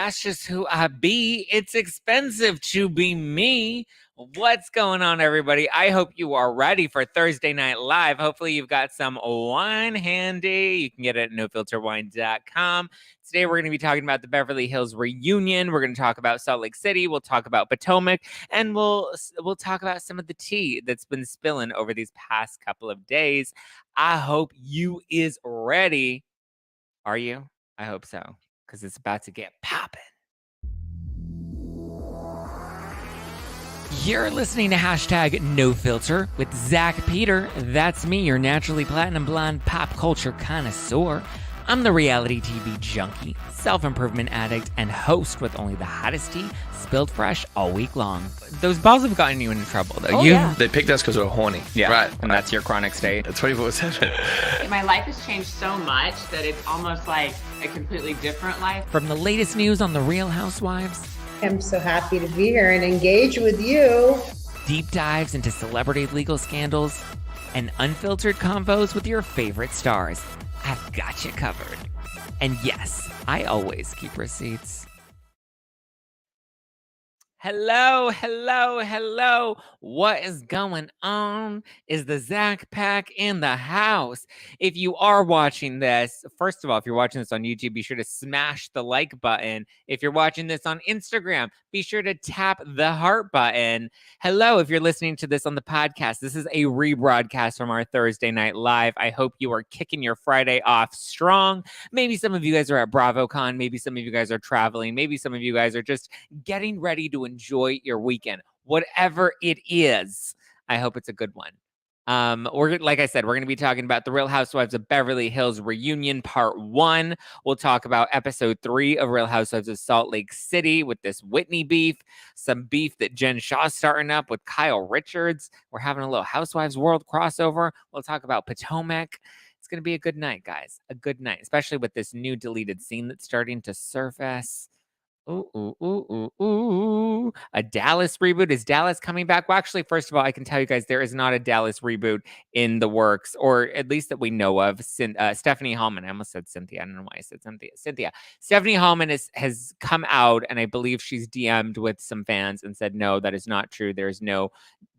that's just who I be. It's expensive to be me. What's going on, everybody? I hope you are ready for Thursday Night Live. Hopefully, you've got some wine handy. You can get it at nofilterwine.com. Today, we're going to be talking about the Beverly Hills reunion. We're going to talk about Salt Lake City. We'll talk about Potomac, and we'll talk about some of the tea that's been spilling over these past couple of days. I hope you is ready. Are you? I hope so, because it's about to get popping. You're listening to hashtag No Filter with Zack Peter. That's me, your naturally platinum blonde pop culture connoisseur. I'm the reality TV junkie, self-improvement addict, and host with only the hottest tea spilled fresh all week long. Those balls have gotten you into trouble, though. Yeah. They picked us because we're horny. Yeah, right. And that's your chronic state. 24/7. My life has changed so much that it's almost like a completely different life. From the latest news on the Real Housewives, I'm so happy to be here and engage with you. deep dives into celebrity legal scandals, and unfiltered convos with your favorite stars, I've got you covered. And yes, I always keep receipts. Hello. What is going on? Is the Zack Pack in the house? If you are watching this, first of all, if you're watching this on YouTube, be sure to smash the like button. If you're watching this on Instagram, be sure to tap the heart button. Hello, if you're listening to this on the podcast, this is a rebroadcast from our Thursday Night Live. I hope you are kicking your Friday off strong. Maybe some of you guys are at BravoCon. Maybe some of you guys are traveling. Maybe some of you guys are just getting ready to enjoy your weekend. Whatever it is, I hope it's a good one. Like I said, we're going to be talking about the Real Housewives of Beverly Hills reunion part 1. We'll talk about episode 3 of Real Housewives of Salt Lake City with this Whitney beef, some beef that Jen Shaw's starting up with Kyle Richards. We're having a little Housewives World crossover. We'll talk about Potomac. It's going to be a good night, guys. A good night, especially with this new deleted scene that's starting to surface. Ooh. A Dallas reboot. Is Dallas coming back? Well, actually, first of all, I can tell you guys there is not a Dallas reboot in the works, or at least that we know of. Stephanie Hallman. I almost said Cynthia. I don't know why I said Cynthia. Stephanie Hallman has come out, and I believe she's DM'd with some fans and said, no, that is not true. There is no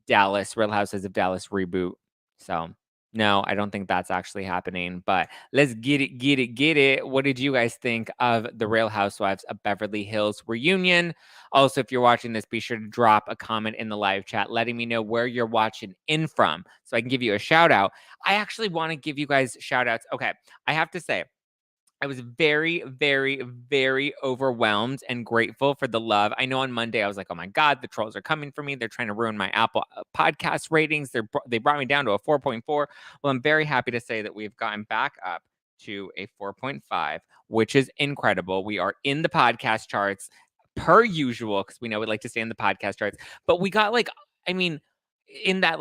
Dallas, Real Housewives of Dallas reboot. So no, I don't think that's actually happening, but let's get it. What did you guys think of the Real Housewives of Beverly Hills reunion? Also, if you're watching this, be sure to drop a comment in the live chat letting me know where you're watching in from so I can give you a shout out. I actually want to give you guys shout outs. Okay, I have to say, I was very, very, very overwhelmed and grateful for the love. I know on Monday I was like, oh my God, the trolls are coming for me. They're trying to ruin my Apple podcast ratings. They brought me down to a 4.4. Well, I'm very happy to say that we've gotten back up to a 4.5, which is incredible. We are in the podcast charts per usual because we know we like to stay in the podcast charts. But we got in that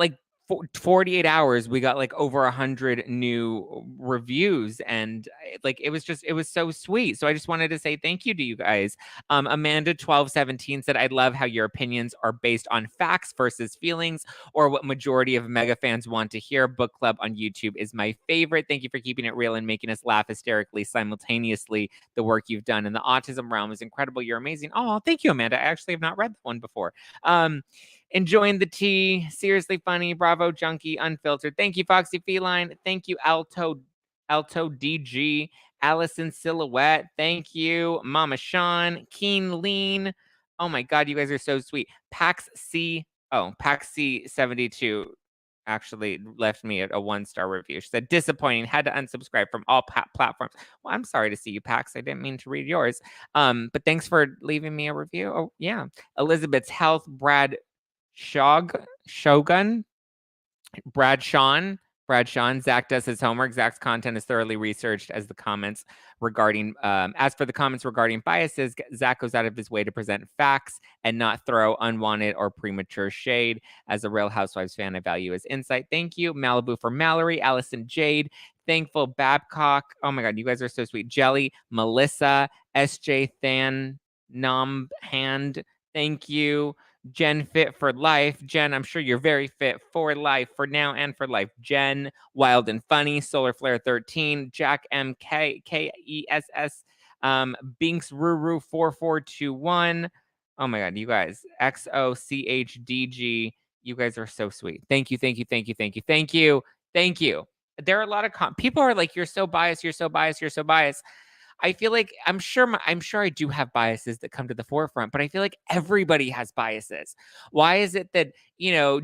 48 hours, we got over 100 new reviews, and it was so sweet. So I just wanted to say thank you to you guys. Amanda 1217 said, I love how your opinions are based on facts versus feelings, or what majority of mega fans want to hear. Book club on YouTube is my favorite. Thank you for keeping it real and making us laugh hysterically simultaneously. The work you've done in the autism realm is incredible. You're amazing. Oh, thank you, Amanda. I actually have not read that one before. Enjoying the tea. Seriously funny. Bravo Junkie Unfiltered. Thank you, Foxy Feline. Thank you, Alto DG. Allison Silhouette. Thank you, Mama Sean. Keen Lean. Oh my God, you guys are so sweet. Pax C72 actually left me a 1-star review. She said, disappointing. Had to unsubscribe from all platforms. Well, I'm sorry to see you, Pax. I didn't mean to read yours. But thanks for leaving me a review. Oh, yeah. Elizabeth's Health. Brad Sean. Zack does his homework. Zack's content is thoroughly researched as for the comments regarding biases. Zack goes out of his way to present facts and not throw unwanted or premature shade. As a Real Housewives fan, I value his insight. Thank you. Malibu for Mallory. Allison Jade. Thankful Babcock. Oh my God, you guys are so sweet. Jelly. Melissa. SJ Than. Nom Hand. Thank you. Jen Fit for Life. Jen, I'm sure you're very fit for life, for now and for life. Jen, Wild and Funny, Solar Flare 13, Jack MK, KESS, Binks Ruru 4421. Oh my God, you guys. XOCHDG. You guys are so sweet. Thank you, thank you, thank you, thank you, thank you, thank you. There are a lot of people are like, you're so biased, you're so biased, you're so biased. I feel like I'm sure I do have biases that come to the forefront, but I feel like everybody has biases. Why is it that,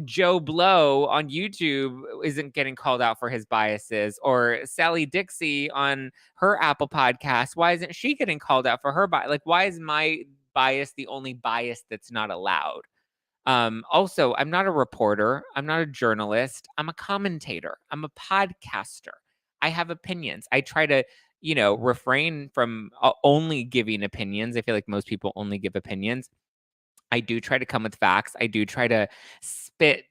Joe Blow on YouTube isn't getting called out for his biases, or Sally Dixie on her Apple podcast? Why isn't she getting called out for her bias? Like, why is my bias the only bias that's not allowed? Also, I'm not a reporter. I'm not a journalist. I'm a commentator. I'm a podcaster. I have opinions. I try to, refrain from only giving opinions. I feel like most people only give opinions. I do try to come with facts. I do try to spit,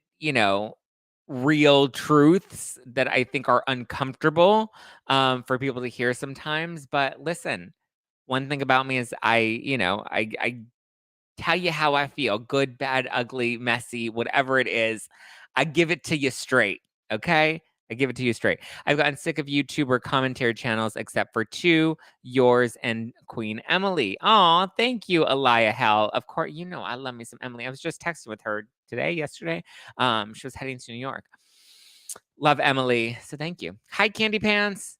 real truths that I think are uncomfortable for people to hear sometimes. But listen, one thing about me is I tell you how I feel, good, bad, ugly, messy, whatever it is. I give it to you straight. Okay. I give it to you straight. I've gotten sick of YouTuber commentary channels except for two, yours and Queen Emily. Oh, thank you, Elia Hell. Of course, I love me some Emily. I was just texting with her yesterday. She was heading to New York. Love Emily. So thank you. Hi, Candy Pants.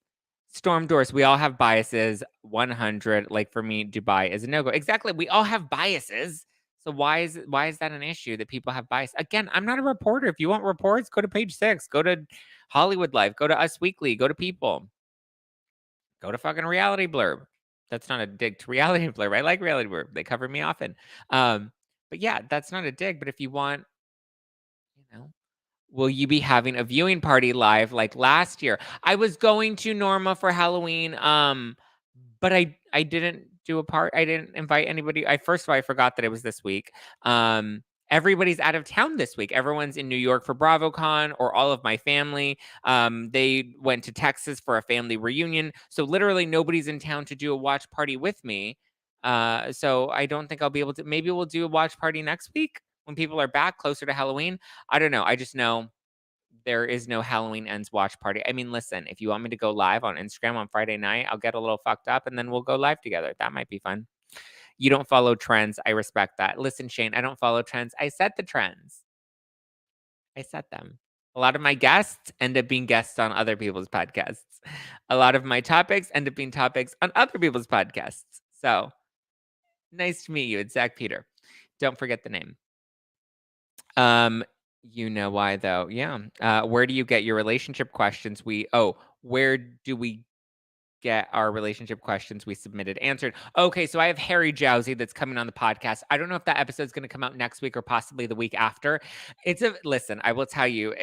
Storm Doors. We all have biases. 100. Like for me, Dubai is a no-go. Exactly. We all have biases. So why is that an issue that people have bias? Again, I'm not a reporter. If you want reports, go to Page 6. Go to Hollywood Life. Go to Us Weekly. Go to People. Go to fucking Reality Blurb. That's not a dig to Reality Blurb. I like Reality Blurb. They cover me often. But yeah, that's not a dig. But if you want, will you be having a viewing party live like last year? I was going to Norma for Halloween, but I didn't do a part. I didn't invite anybody. First of all, I forgot that it was this week. Everybody's out of town this week. Everyone's in New York for BravoCon, or all of my family. They went to Texas for a family reunion. So literally nobody's in town to do a watch party with me. So I don't think I'll be able to. Maybe we'll do a watch party next week when people are back closer to Halloween. I don't know. I just know there is no Halloween Ends watch party. I mean, listen, if you want me to go live on Instagram on Friday night, I'll get a little fucked up and then we'll go live together. That might be fun. You don't follow trends. I respect that. Listen, Shane, I don't follow trends. I set the trends. I set them. A lot of my guests end up being guests on other people's podcasts. A lot of my topics end up being topics on other people's podcasts. So nice to meet you. It's Zack Peter. Don't forget the name. You know why though? Yeah. Where do you get your relationship questions? Where do we get our relationship questions we submitted answered? Okay, so I have Harry Jowsey that's coming on the podcast. I don't know if that episode's going to come out next week or possibly the week after. Listen, I will tell you,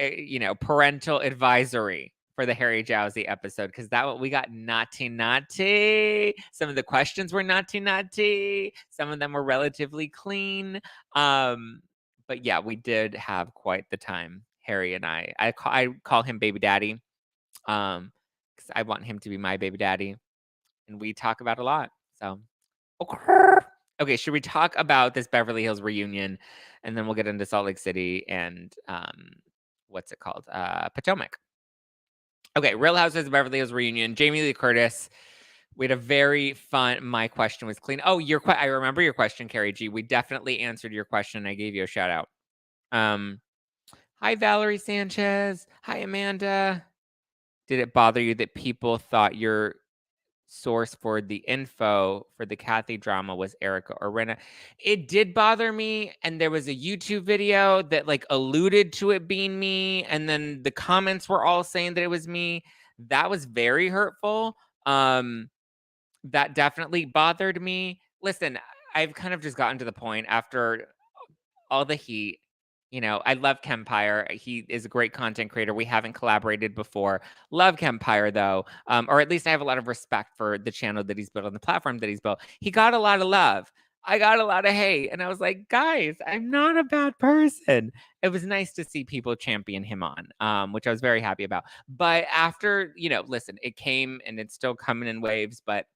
parental advisory for the Harry Jowsey episode, because we got naughty. Some of the questions were naughty. Some of them were relatively clean. But yeah, we did have quite the time, Harry and I. I call him baby daddy, because I want him to be my baby daddy, and we talk about a lot. So, okay, should we talk about this Beverly Hills reunion, and then we'll get into Salt Lake City and what's it called? Potomac. Okay, Real Housewives of Beverly Hills reunion. Jamie Lee Curtis. We had a very fun. My question was clean. Oh, I remember your question, Carrie G. We definitely answered your question. I gave you a shout out. Hi, Valerie Sanchez. Hi, Amanda. Did it bother you that people thought your source for the info for the Kathy drama was Erica or Rena? It did bother me, and there was a YouTube video that alluded to it being me, and then the comments were all saying that it was me. That was very hurtful. That definitely bothered me. Listen, I've kind of just gotten to the point after all the heat. I love Kempire. He is a great content creator. We haven't collaborated before. Love Kempire, though. Or at least I have a lot of respect for the channel that he's built on the platform that he's built. He got a lot of love. I got a lot of hate. And I was like, guys, I'm not a bad person. It was nice to see people champion him on, which I was very happy about. But after, listen, it came and it's still coming in waves. But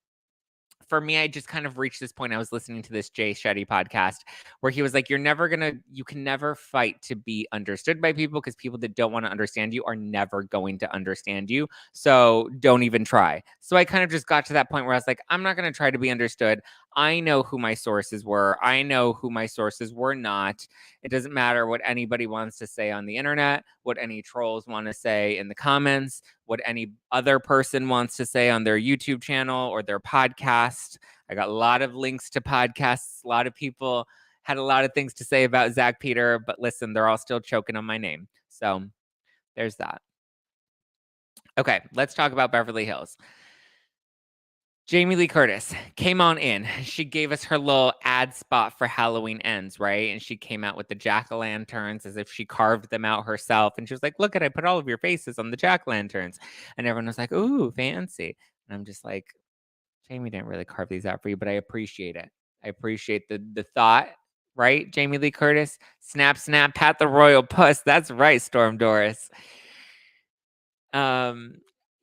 for me, I just kind of reached this point. I was listening to this Jay Shetty podcast where he was like, you can never fight to be understood by people because people that don't want to understand you are never going to understand you. So don't even try. So I kind of just got to that point where I was like, I'm not going to try to be understood. I know who my sources were. I know who my sources were not. It doesn't matter what anybody wants to say on the internet, what any trolls want to say in the comments, what any other person wants to say on their YouTube channel or their podcast. I got a lot of links to podcasts. A lot of people had a lot of things to say about Zack Peter, but listen, they're all still choking on my name. So there's that. Okay, let's talk about Beverly Hills. Jamie Lee Curtis came on in. She gave us her little ad spot for Halloween Ends, right? And she came out with the jack-o'-lanterns as if she carved them out herself. And she was like, look, I put all of your faces on the jack-o'-lanterns. And everyone was like, ooh, fancy. And I'm just like, Jamie didn't really carve these out for you, but I appreciate it. I appreciate the thought, right? Jamie Lee Curtis, snap, snap, pat the royal puss. That's right, Storm Doris.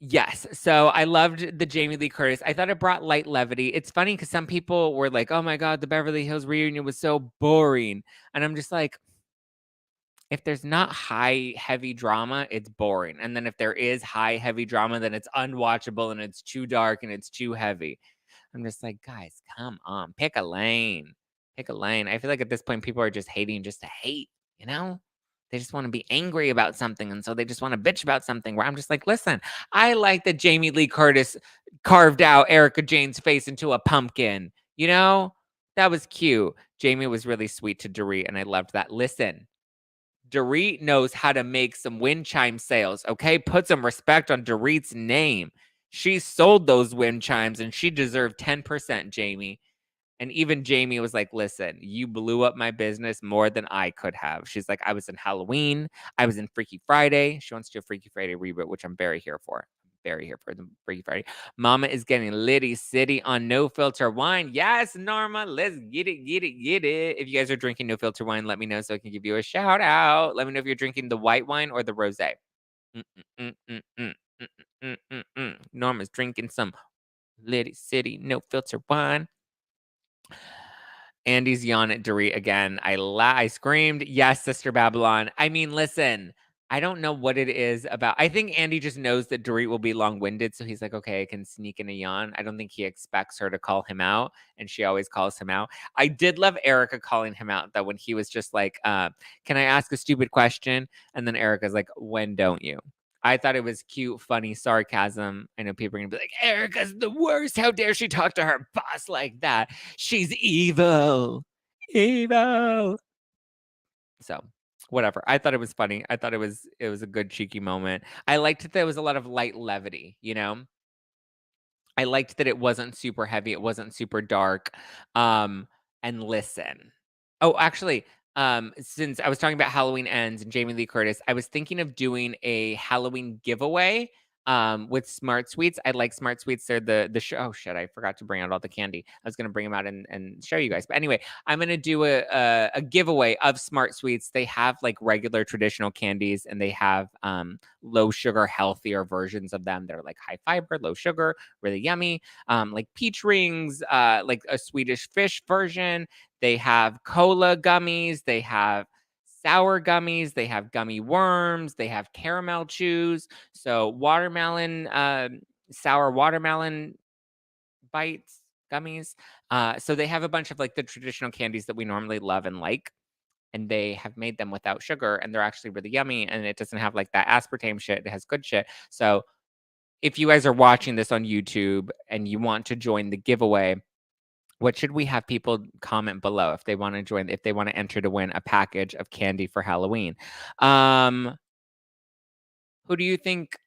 Yes. So I loved the Jamie Lee Curtis. I thought it brought light levity. It's funny because some people were like, oh my God, the Beverly Hills reunion was so boring. And I'm just like, if there's not high, heavy drama, it's boring. And then if there is high, heavy drama, then it's unwatchable and it's too dark and it's too heavy. I'm just like, guys, come on, pick a lane. Pick a lane. I feel like at this point, people are just hating just to hate, you know? They just want to be angry about something. And so they just want to bitch about something where I'm just like, listen, I like that Jamie Lee Curtis carved out Erica Jane's face into a pumpkin. You know, that was cute. Jamie was really sweet to Dorit, and I loved that. Listen, Dorit knows how to make some wind chime sales, okay? Put some respect on Dorit's name. She sold those wind chimes, and she deserved 10%, Jamie. And even Jamie was like, listen, you blew up my business more than I could have. She's like, I was in Halloween. I was in Freaky Friday. She wants to do a Freaky Friday reboot, which I'm very here for. Very here for the Freaky Friday. Mama is getting litty city on no filter wine. Yes, Norma, let's get it, get it, get it. If you guys are drinking no filter wine, let me know so I can give you a shout out. Let me know if you're drinking the white wine or the rosé. Norma's drinking some litty city no filter wine. Andy's yawn at Dorit again. I screamed, yes, Sister Babylon. I mean, listen, I don't know what it is about. I think Andy just knows that Dorit will be long-winded, so he's like, okay, I can sneak in a yawn. I don't think he expects her to call him out, and she always calls him out. I did love Erica calling him out, though, when he was just like, can I ask a stupid question? And then Erica's like, when don't you? I thought it was cute, funny sarcasm. I know people are going to be like, Erica's the worst. How dare she talk to her boss like that? She's evil. Evil. So, whatever. I thought it was funny. I thought it was a good cheeky moment. I liked that there was a lot of light levity, you know? I liked that it wasn't super heavy, it wasn't super dark. And listen. Oh, actually, since I was talking about Halloween Ends and Jamie Lee Curtis, I was thinking of doing a Halloween giveaway with Smart Sweets. I like Smart Sweets. They're the show. Oh shit, I forgot to bring out all the candy. I was gonna bring them out and show you guys. But anyway, I'm gonna do a giveaway of Smart Sweets. They have like regular traditional candies and they have low sugar, healthier versions of them. They're like high fiber, low sugar, really yummy. Like peach rings, like a Swedish fish version. They have cola gummies. They have sour gummies. They have gummy worms. They have caramel chews. So watermelon, sour watermelon bites, gummies. So they have a bunch of like the traditional candies that we normally love and like. And they have made them without sugar, and they're actually really yummy. And it doesn't have like that aspartame shit. It has good shit. So if you guys are watching this on YouTube and you want to join the giveaway, what should we have people comment below if they want to join, if they want to enter to win a package of candy for Halloween? Who do you think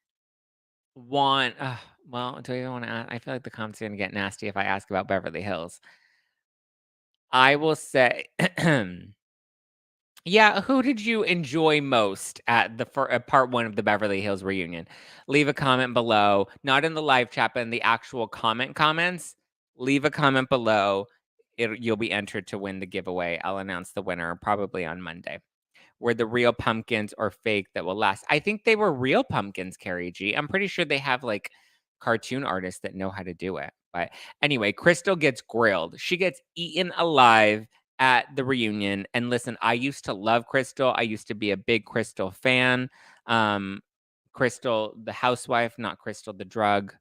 want, well, do you want to ask? I feel like the comments are going to get nasty if I ask about Beverly Hills. I will say, yeah, who did you enjoy most at the part one of the Beverly Hills reunion? Leave a comment below, not in the live chat, but in the actual comments. Leave a comment below. You'll be entered to win the giveaway. I'll announce the winner probably on Monday. Were the real pumpkins or fake that will last? I think they were real pumpkins, Carrie G. I'm pretty sure they have like cartoon artists that know how to do it, But anyway, Crystal gets grilled. She gets eaten alive at the reunion. And listen, I used to love Crystal. I used to be a big Crystal fan. Crystal, the housewife, not Crystal, the drug.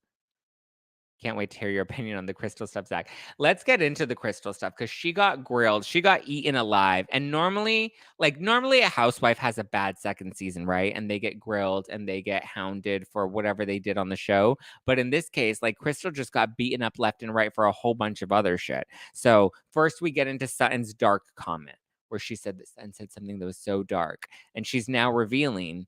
Can't wait to hear your opinion on the Crystal stuff, Zach. Let's get into the Crystal stuff because she got grilled. She got eaten alive. And normally a housewife has a bad second season, right? And they get grilled and they get hounded for whatever they did on the show. But in this case, like Crystal just got beaten up left and right for a whole bunch of other shit. So first we get into Sutton's dark comment where she said that Sutton said something that was so dark. And she's now revealing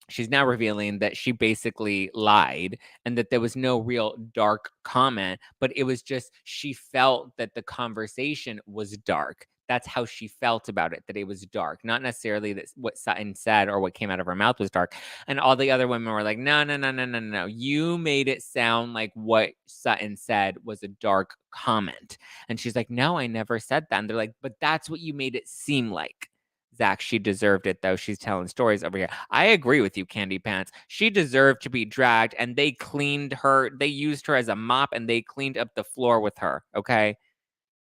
that she basically lied and that there was no real dark comment, but it was just she felt that the conversation was dark. That's how she felt about it, that it was dark, not necessarily that what Sutton said or what came out of her mouth was dark. And all the other women were like, no, no, no, no, no, no. You made it sound like what Sutton said was a dark comment. And she's like, no, I never said that. And they're like, but that's what you made it seem like. Zach, she deserved it, though. She's telling stories over here. I agree with you, Candy Pants. She deserved to be dragged, and they cleaned her. They used her as a mop, and they cleaned up the floor with her, okay?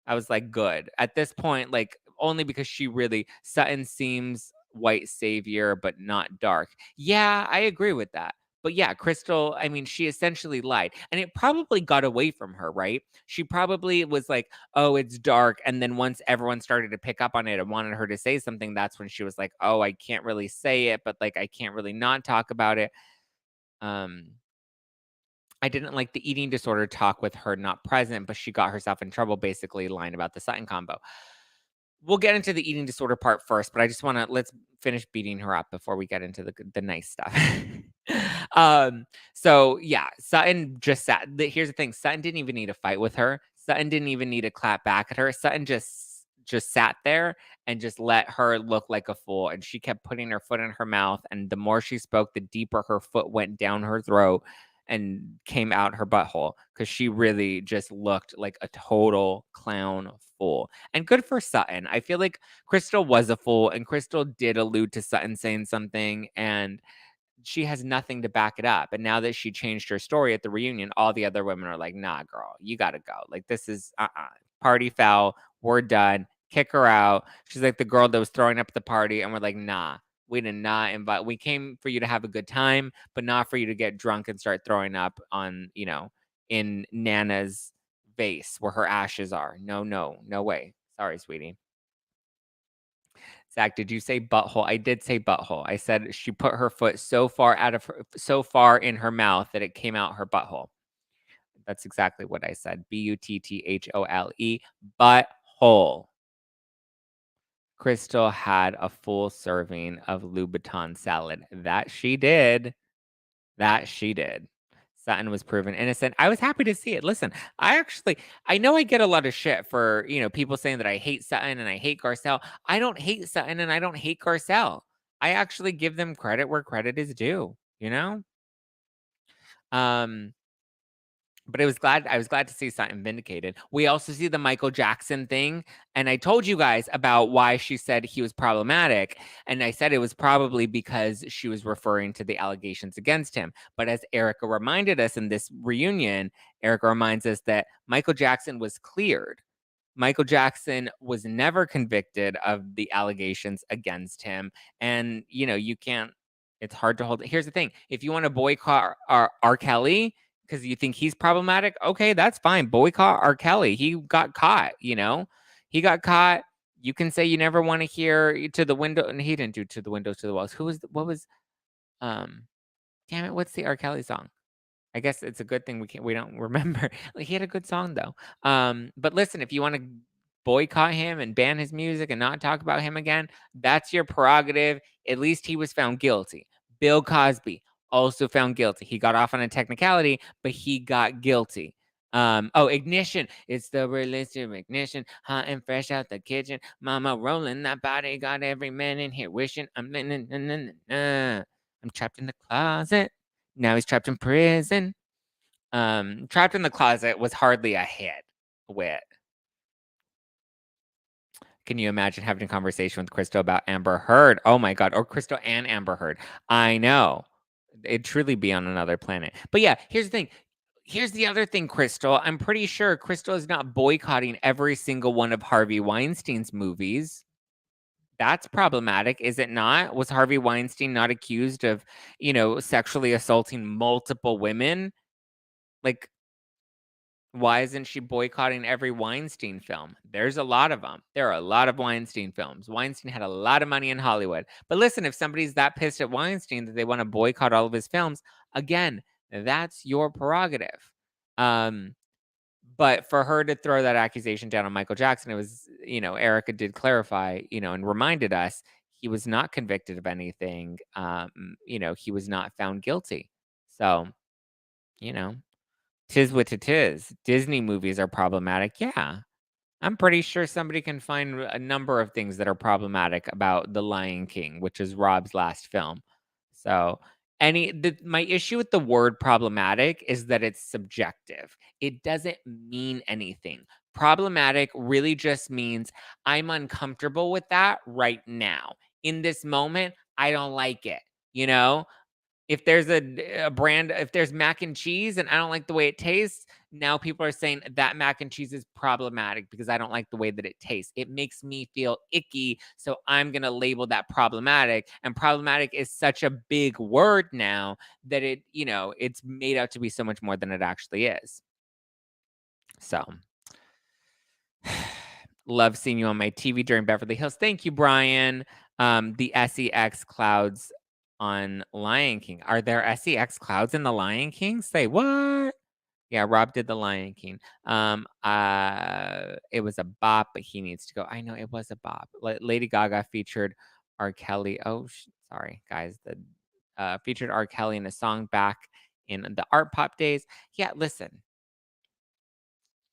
I was like, good. At this point, like, only because Sutton seems white savior, but not dark. Yeah, I agree with that. But yeah, Crystal, I mean, she essentially lied. And it probably got away from her, right? She probably was like, oh, it's dark. And then once everyone started to pick up on it and wanted her to say something, that's when she was like, oh, I can't really say it, but like, I can't really not talk about it. I didn't like the eating disorder talk with her not present, but she got herself in trouble basically lying about the Sutton combo. We'll get into the eating disorder part first, but I just want to let's finish beating her up before we get into the nice stuff. So yeah, Sutton just sat. Here's the thing: Sutton didn't even need to fight with her. Sutton didn't even need to clap back at her. Sutton just sat there and just let her look like a fool. And she kept putting her foot in her mouth. And the more she spoke, the deeper her foot went down her throat and came out her butthole because she really just looked like a total clown fool. And good for Sutton. I feel like Crystal was a fool, and Crystal did allude to Sutton saying something, and she has nothing to back it up. And now that she changed her story at the reunion, all the other women are like, nah, girl, you gotta go. Like, this is party foul. We're done. Kick her out. She's like the girl that was throwing up at the party, and we're like, nah. We did not invite. We came for you to have a good time, but not for you to get drunk and start throwing up on, in Nana's vase where her ashes are. No, no, no way. Sorry, sweetie. Zach, did you say butthole? I did say butthole. I said she put her foot so far in her mouth that it came out her butthole. That's exactly what I said. Butthole. Butthole. Crystal had a full serving of Louboutin salad. That she did. Sutton was proven innocent. I was happy to see it. Listen, I know I get a lot of shit for, people saying that I hate Sutton and I hate Garcelle. I don't hate Sutton and I don't hate Garcelle. I actually give them credit where credit is due, But I was glad to see Sutton vindicated. We also see the Michael Jackson thing. And I told you guys about why she said he was problematic. And I said it was probably because she was referring to the allegations against him. But as Erica reminded us in this reunion, Erica reminds us that Michael Jackson was cleared. Michael Jackson was never convicted of the allegations against him. And, you can't, it's hard to hold. Here's the thing. If you want to boycott R. Kelly, because you think he's problematic, okay, that's fine. Boycott R. Kelly. He got caught, He got caught. You can say you never want to hear To the Window, and he didn't do To the Windows, to the Walls. Damn it, what's the R. Kelly song? I guess it's a good thing we don't remember. Like, he had a good song though. But listen, if you want to boycott him and ban his music and not talk about him again, that's your prerogative. At least he was found guilty. Bill Cosby, also found guilty. He got off on a technicality, but he got guilty. Ignition. It's the religion of ignition. Hot and fresh out the kitchen. Mama rolling that body. Got every man in here wishing I'm trapped in the closet. Now he's trapped in prison. Trapped in the Closet was hardly a hit with. Can you imagine having a conversation with Crystal about Amber Heard? Oh my God. Or Crystal and Amber Heard. I know. It'd truly be on another planet. But yeah, here's the thing. here's the other thing, Crystal. I'm pretty sure Crystal is not boycotting every single one of Harvey Weinstein's movies. That's problematic, is it not? Was Harvey Weinstein not accused of, sexually assaulting multiple women? Like, why isn't she boycotting every Weinstein film? There's a lot of them. There are a lot of Weinstein films. Weinstein had a lot of money in Hollywood. But listen, if somebody's that pissed at Weinstein that they want to boycott all of his films, again, that's your prerogative. But for her to throw that accusation down on Michael Jackson, it was, Erica did clarify, and reminded us he was not convicted of anything. He was not found guilty. So, you know, 'tis what it is. Disney movies are problematic. Yeah. I'm pretty sure somebody can find a number of things that are problematic about The Lion King, which is Rob's last film. So, my issue with the word problematic is that it's subjective. It doesn't mean anything. Problematic really just means I'm uncomfortable with that right now. In this moment, I don't like it, you know? If there's a brand, if there's mac and cheese and I don't like the way it tastes, now people are saying that mac and cheese is problematic because I don't like the way that it tastes. It makes me feel icky, so I'm going to label that problematic. And problematic is such a big word now that it's made out to be so much more than it actually is. So, love seeing you on my TV during Beverly Hills. Thank you, Brian. The SEX clouds on Lion King. Are there SEX clouds in the Lion King? Say what? Yeah, Rob did the Lion King. It was a bop, but he needs to go. I know it was a bop. Lady Gaga featured R. Kelly. Oh, sorry, guys. The featured R. Kelly in a song back in the art pop days. Yeah, listen.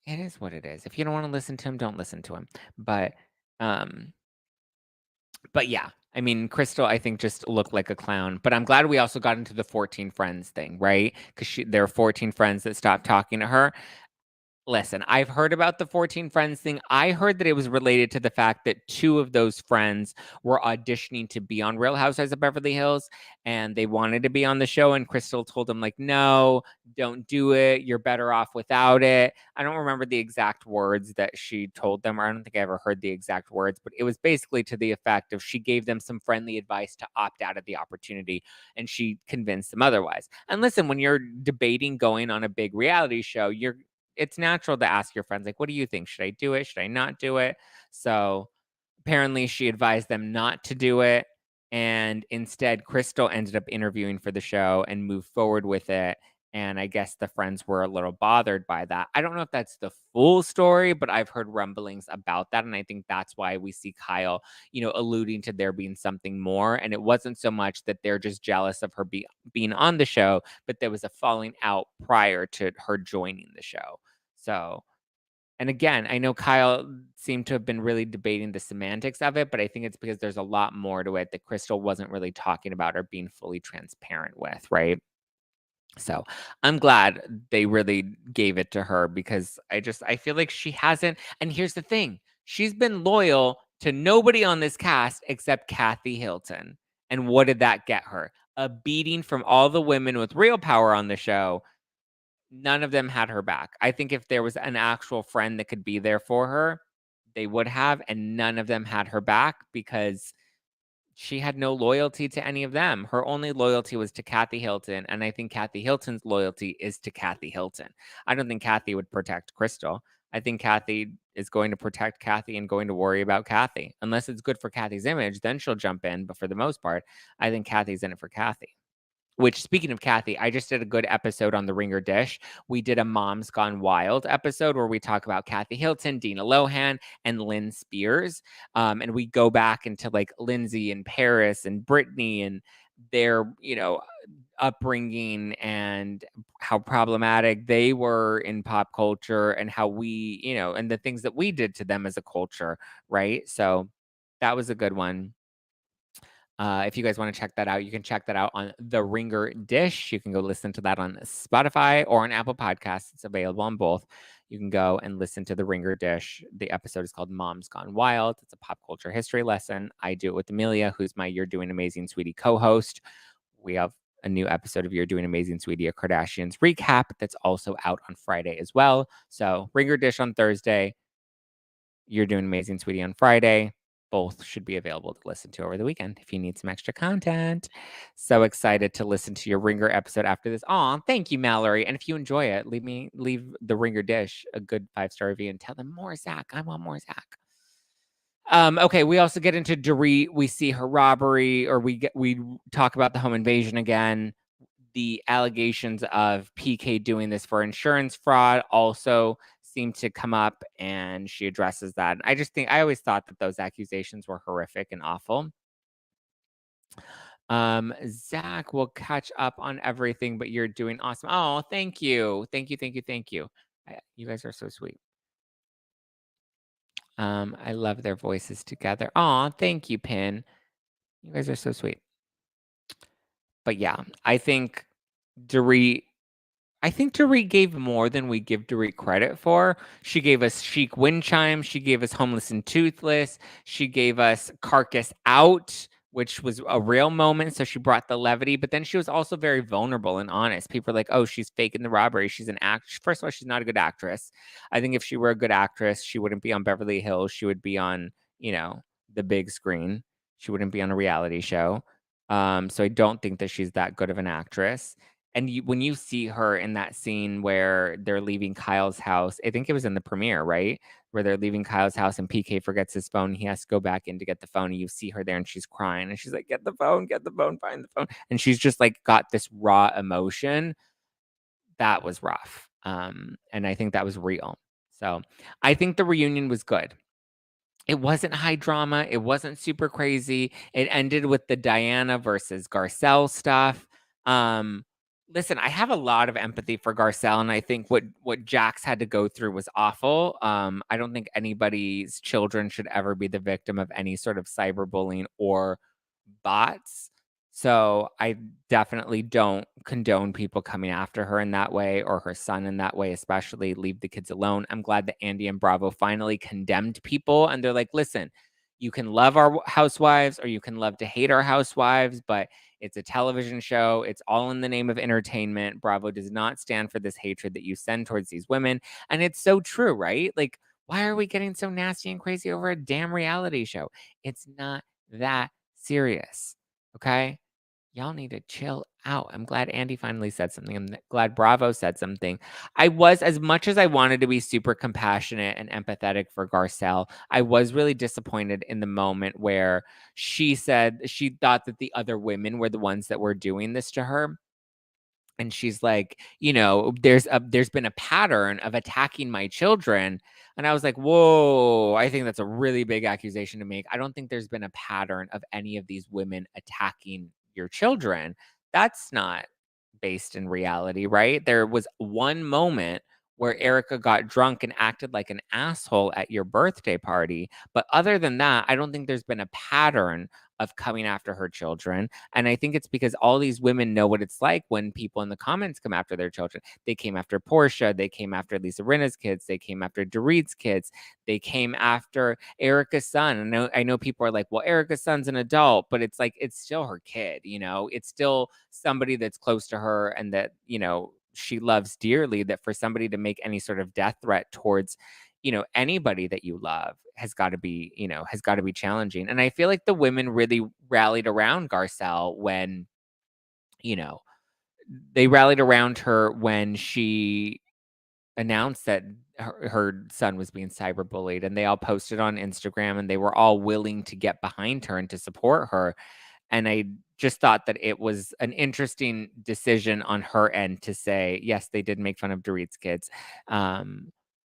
It is what it is. If you don't want to listen to him, don't listen to him. Um, but yeah, I mean, Crystal, I think, just looked like a clown. But I'm glad we also got into the 14 friends thing, right? Because there are 14 friends that stopped talking to her. Listen, I've heard about the 14 friends thing. I heard that it was related to the fact that 2 of those friends were auditioning to be on Real Housewives of Beverly Hills, and they wanted to be on the show, and Crystal told them, like, no, don't do it. You're better off without it. I don't remember the exact words that she told them, or I don't think I ever heard the exact words, but it was basically to the effect of she gave them some friendly advice to opt out of the opportunity, and she convinced them otherwise. And listen, when you're debating going on a big reality show, it's natural to ask your friends, like, what do you think? Should I do it? Should I not do it? So apparently she advised them not to do it. And instead, Crystal ended up interviewing for the show and moved forward with it. And I guess the friends were a little bothered by that. I don't know if that's the full story, but I've heard rumblings about that. And I think that's why we see Kyle, alluding to there being something more. And it wasn't so much that they're just jealous of her being on the show, but there was a falling out prior to her joining the show. So, and again, I know Kyle seemed to have been really debating the semantics of it, but I think it's because there's a lot more to it that Crystal wasn't really talking about or being fully transparent with, right? So I'm glad they really gave it to her because I feel like she hasn't. And here's the thing, she's been loyal to nobody on this cast except Kathy Hilton. And what did that get her? A beating from all the women with real power on the show. None of them had her back. I think if there was an actual friend that could be there for her, they would have. And none of them had her back because she had no loyalty to any of them. Her only loyalty was to Kathy Hilton, and I think Kathy Hilton's loyalty is to Kathy Hilton. I don't think Kathy would protect Crystal. I think Kathy is going to protect Kathy and going to worry about Kathy. Unless it's good for Kathy's image, then she'll jump in. But for the most part, I think Kathy's in it for Kathy. Which, speaking of Kathy, I just did a good episode on the Ringer Dish. We did a Mom's Gone Wild episode where we talk about Kathy Hilton, Dina Lohan, and Lynn Spears. And we go back into like Lindsay and Paris and Brittany and their, upbringing and how problematic they were in pop culture and how we, and the things that we did to them as a culture, right? So that was a good one. If you guys want to check that out, you can check that out on The Ringer Dish. You can go listen to that on Spotify or on Apple Podcasts. It's available on both. You can go and listen to The Ringer Dish. The episode is called Mom's Gone Wild. It's a pop culture history lesson. I do it with Amelia, who's my You're Doing Amazing Sweetie co-host. We have a new episode of You're Doing Amazing, Sweetie, a Kardashians recap that's also out on Friday as well. So Ringer Dish on Thursday, You're Doing Amazing, Sweetie on Friday. Both should be available to listen to over the weekend if you need some extra content. So excited to listen to your Ringer episode after this. Aw, thank you, Mallory. And if you enjoy it, leave the Ringer Dish a good 5-star review and tell them more Zack. I want more Zack. Okay, we also get into Dorit. We see her robbery, or we talk about the home invasion again. The allegations of PK doing this for insurance fraud also seem to come up, and she addresses that. I always thought that those accusations were horrific and awful. Zack will catch up on everything, but you're doing awesome. Oh, thank you. Thank you. You guys are so sweet. I love their voices together. Aw, thank you, Pin. You guys are so sweet. But yeah, I think Dorit gave more than we give Dorit credit for. She gave us chic wind chimes. She gave us homeless and toothless. She gave us carcass out, which was a real moment. So she brought the levity, but then she was also very vulnerable and honest. People are like, oh, she's faking the robbery. She's an act. First of all, she's not a good actress. I think if she were a good actress, she wouldn't be on Beverly Hills. She would be on, the big screen. She wouldn't be on a reality show. So I don't think that she's that good of an actress. And when you see her in that scene where they're leaving Kyle's house, I think it was in the premiere, right? Where they're leaving Kyle's house and PK forgets his phone. He has to go back in to get the phone. And you see her there and she's crying. And she's like, get the phone, find the phone. And she's just like got this raw emotion. That was rough. And I think that was real. So I think the reunion was good. It wasn't high drama. It wasn't super crazy. It ended with the Diana versus Garcelle stuff. Listen, I have a lot of empathy for Garcelle, and I think what Jax had to go through was awful. I don't think anybody's children should ever be the victim of any sort of cyberbullying or bots. So I definitely don't condone people coming after her in that way, or her son in that way, especially. Leave the kids alone. I'm glad that Andy and Bravo finally condemned people, and they're like, listen, you can love our housewives or you can love to hate our housewives, but it's a television show. It's all in the name of entertainment. Bravo does not stand for this hatred that you send towards these women. And it's so true, right? Like, why are we getting so nasty and crazy over a damn reality show? It's not that serious. Okay? Y'all need to chill out. I'm glad Andy finally said something. I'm glad Bravo said something. As much as I wanted to be super compassionate and empathetic for Garcelle, I was really disappointed in the moment where she said she thought that the other women were the ones that were doing this to her. And she's like, there's been a pattern of attacking my children. And I was like, whoa, I think that's a really big accusation to make. I don't think there's been a pattern of any of these women attacking your children. That's not based in reality, right? There was one moment where Erica got drunk and acted like an asshole at your birthday party. But other than that, I don't think there's been a pattern of coming after her children. And I think it's because all these women know what it's like when people in the comments come after their children. They came after Portia. They came after Lisa Rinna's kids. They came after Dorit's kids. They came after Erica's son. I know people are like, well, Erica's son's an adult, but it's like, it's still her kid, It's still somebody that's close to her and that, she loves dearly. That for somebody to make any sort of death threat towards anybody that you love has got to be challenging. And I feel like the women really rallied around Garcelle when they rallied around her when she announced that her son was being cyberbullied, and they all posted on Instagram, and they were all willing to get behind her and to support her. And I just thought that it was an interesting decision on her end to say, yes, they did make fun of Dorit's kids.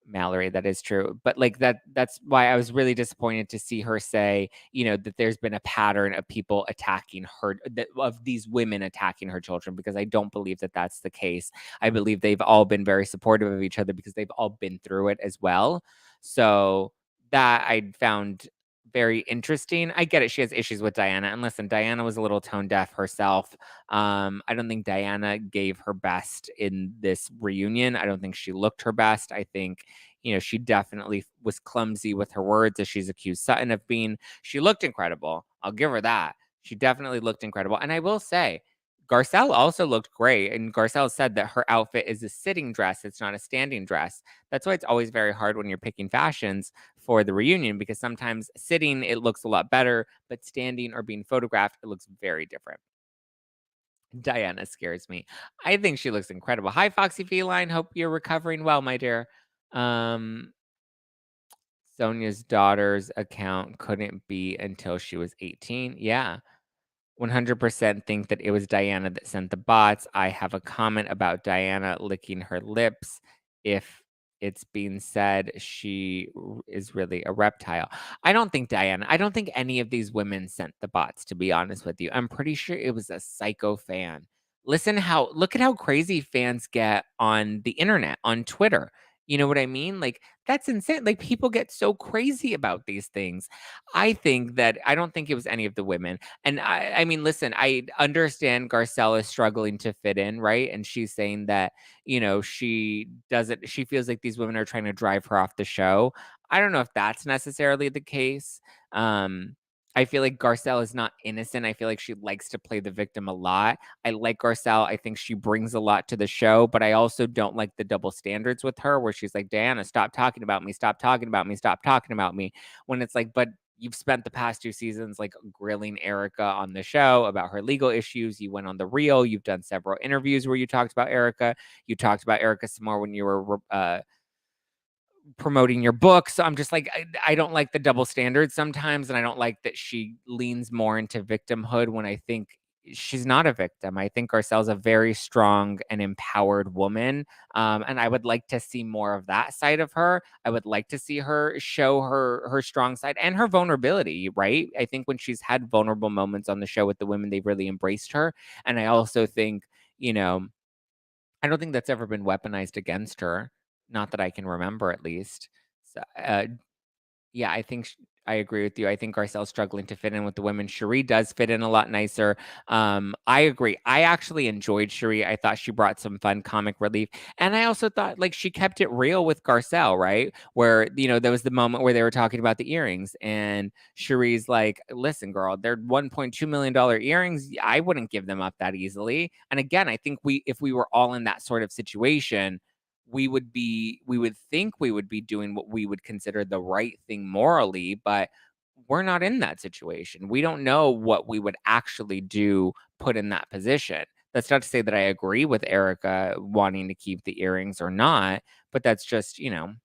Mallory, that is true. But like that's why I was really disappointed to see her say, that there's been a pattern of people attacking her, of these women attacking her children, because I don't believe that that's the case. I believe they've all been very supportive of each other because they've all been through it as well. So that I found very interesting. I get it. She has issues with Diana. And listen, Diana was a little tone deaf herself. I don't think Diana gave her best in this reunion. I don't think she looked her best. I think, she definitely was clumsy with her words, as she's accused Sutton of being. She looked incredible. I'll give her that. She definitely looked incredible. And I will say, Garcelle also looked great, and Garcelle said that her outfit is a sitting dress, it's not a standing dress. That's why it's always very hard when you're picking fashions for the reunion, because sometimes sitting, it looks a lot better, but standing or being photographed, it looks very different. Diana scares me. I think she looks incredible. Hi, Foxy Feline. Hope you're recovering well, my dear. Sonia's daughter's account couldn't be until she was 18. Yeah. 100% think that it was Diana that sent the bots. I have a comment about Diana licking her lips. If it's being said is really a reptile. I don't think I don't think any of these women sent the bots, to be honest with you. I'm pretty sure it was a psycho fan. Look at how crazy fans get on the internet, on Twitter. You know what I mean? Like, that's insane. Like, people get so crazy about these things. I don't think it was any of the women. And I mean, listen, I understand Garcelle is struggling to fit in, right? And she's saying that, she feels like these women are trying to drive her off the show. I don't know if that's necessarily the case. I feel like Garcelle is not innocent. I feel like she likes to play the victim a lot. I like Garcelle. I think she brings a lot to the show, but I also don't like the double standards with her where she's like, Diana, stop talking about me, stop talking about me, stop talking about me. When it's like, but you've spent the past 2 seasons like grilling Erica on the show about her legal issues. You went on the Real. You've done several interviews where you talked about Erica. You talked about Erica some more when you were promoting your book. So I'm just like, I don't like the double standards sometimes. And I don't like that she leans more into victimhood when I think she's not a victim. I think Garcelle's a very strong and empowered woman. And I would like to see more of that side of her. I would like to see her show her strong side and her vulnerability, right? I think when she's had vulnerable moments on the show with the women, they've really embraced her. And I also think, I don't think that's ever been weaponized against her. Not that I can remember, at least. So, yeah, I agree with you. I think Garcelle's struggling to fit in with the women. Cherie does fit in a lot nicer. I agree. I actually enjoyed Cherie. I thought she brought some fun comic relief. And I also thought like she kept it real with Garcelle, right? Where, there was the moment where they were talking about the earrings and Cherie's like, listen, girl, they're $1.2 million earrings. I wouldn't give them up that easily. And again, I think if we were all in that sort of situation, we would think we would be doing what we would consider the right thing morally, but we're not in that situation. We don't know what we would actually do put in that position. That's not to say that I agree with Erica wanting to keep the earrings or not, but that's just, I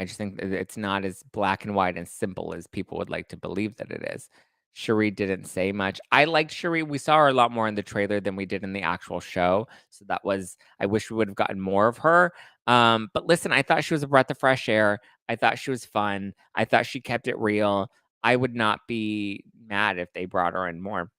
just think that it's not as black and white and simple as people would like to believe that it is. Cherie didn't say much. I liked Cherie. We saw her a lot more in the trailer than we did in the actual show. So I wish we would have gotten more of her. But listen, I thought she was a breath of fresh air. I thought she was fun. I thought she kept it real. I would not be mad if they brought her in more.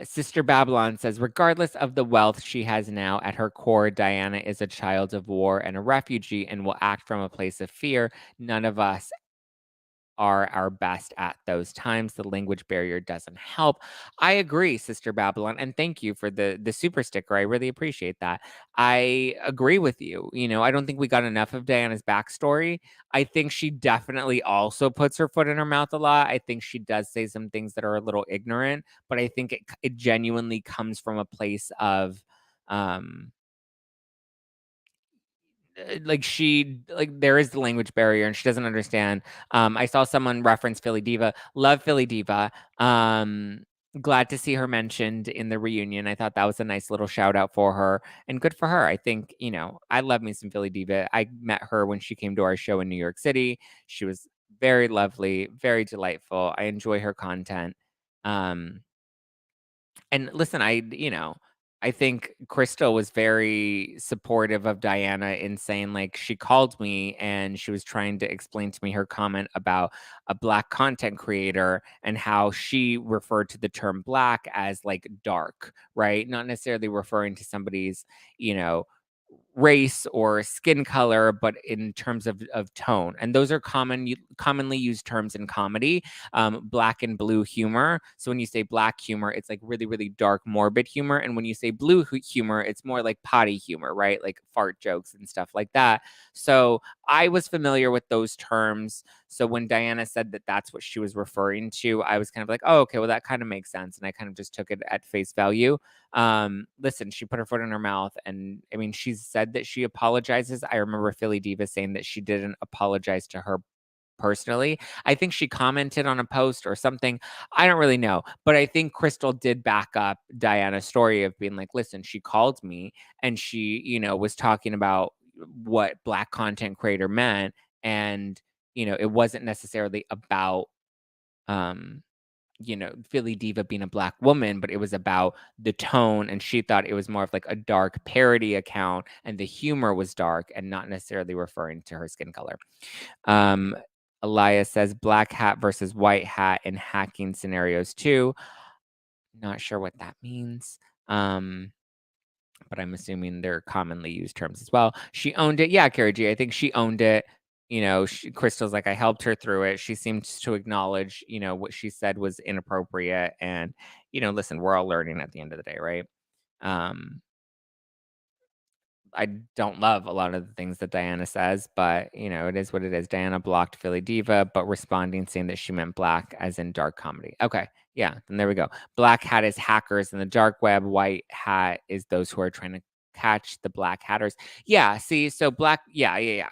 Sister Babylon says, regardless of the wealth she has now, at her core, Diana is a child of war and a refugee and will act from a place of fear. None of us are our best at those times. The language barrier doesn't help. I agree, Sister Babylon, and thank you for the super sticker. I really appreciate that. I agree with you. I don't think we got enough of Diana's backstory. I think she definitely also puts her foot in her mouth a lot. I think she does say some things that are a little ignorant, but I think it genuinely comes from a place of there is the language barrier and she doesn't understand. I saw someone reference Philly Diva. Love Philly Diva. Glad to see her mentioned in the reunion. I thought that was a nice little shout out for her and good for her. I think, I love me some Philly Diva. I met her when she came to our show in New York City. She was very lovely, very delightful. I enjoy her content. And listen, I think Crystal was very supportive of Diana in saying, like, she called me and she was trying to explain to me her comment about a Black content creator and how she referred to the term Black as like dark, right? Not necessarily referring to somebody's, you know, race or skin color, but in terms of tone. And those are commonly used terms in comedy, black and blue humor. So when you say black humor, it's like really, really dark, morbid humor. And when you say blue humor, it's more like potty humor, right? Like fart jokes and stuff like that. So I was familiar with those terms. So when Diana said that that's what she was referring to, I was kind of like, oh, okay, well, that kind of makes sense. And I kind of just took it at face value. Listen, she put her foot in her mouth, and I mean, she said that she apologizes. I remember Philly Diva saying that she didn't apologize to her personally. I think she commented on a post or something. I don't really know, but I think Crystal did back up Diana's story of being like, listen, she called me and she, was talking about what Black content creator meant, and it wasn't necessarily about Philly Diva being a Black woman, but it was about the tone. And she thought it was more of like a dark parody account, and the humor was dark and not necessarily referring to her skin color. Elias says black hat versus white hat in hacking scenarios too. Not sure what that means. But I'm assuming they're commonly used terms as well. She owned it. Yeah, Carrie G, I think she owned it. Crystal's like, I helped her through it. She seems to acknowledge, what she said was inappropriate. And, listen, we're all learning at the end of the day, right? I don't love a lot of the things that Diana says, but, it is what it is. Diana blocked Philly Diva, but responding saying that she meant black as in dark comedy. Okay. Yeah. Then there we go. Black hat is hackers in the dark web. White hat is those who are trying to catch the black hatters. Yeah. See, so black. Yeah.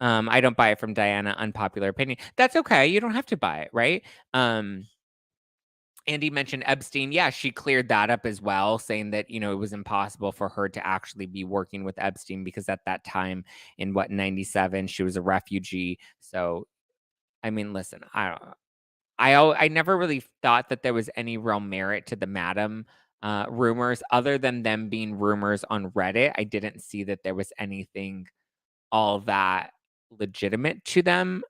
I don't buy it from Diana. Unpopular opinion. That's okay. You don't have to buy it. Right. Andy mentioned Epstein. Yeah, she cleared that up as well, saying that, it was impossible for her to actually be working with Epstein because at that time in 97, she was a refugee. So, I mean, listen, I never really thought that there was any real merit to the Madam rumors other than them being rumors on Reddit. I didn't see that there was anything all that legitimate to them.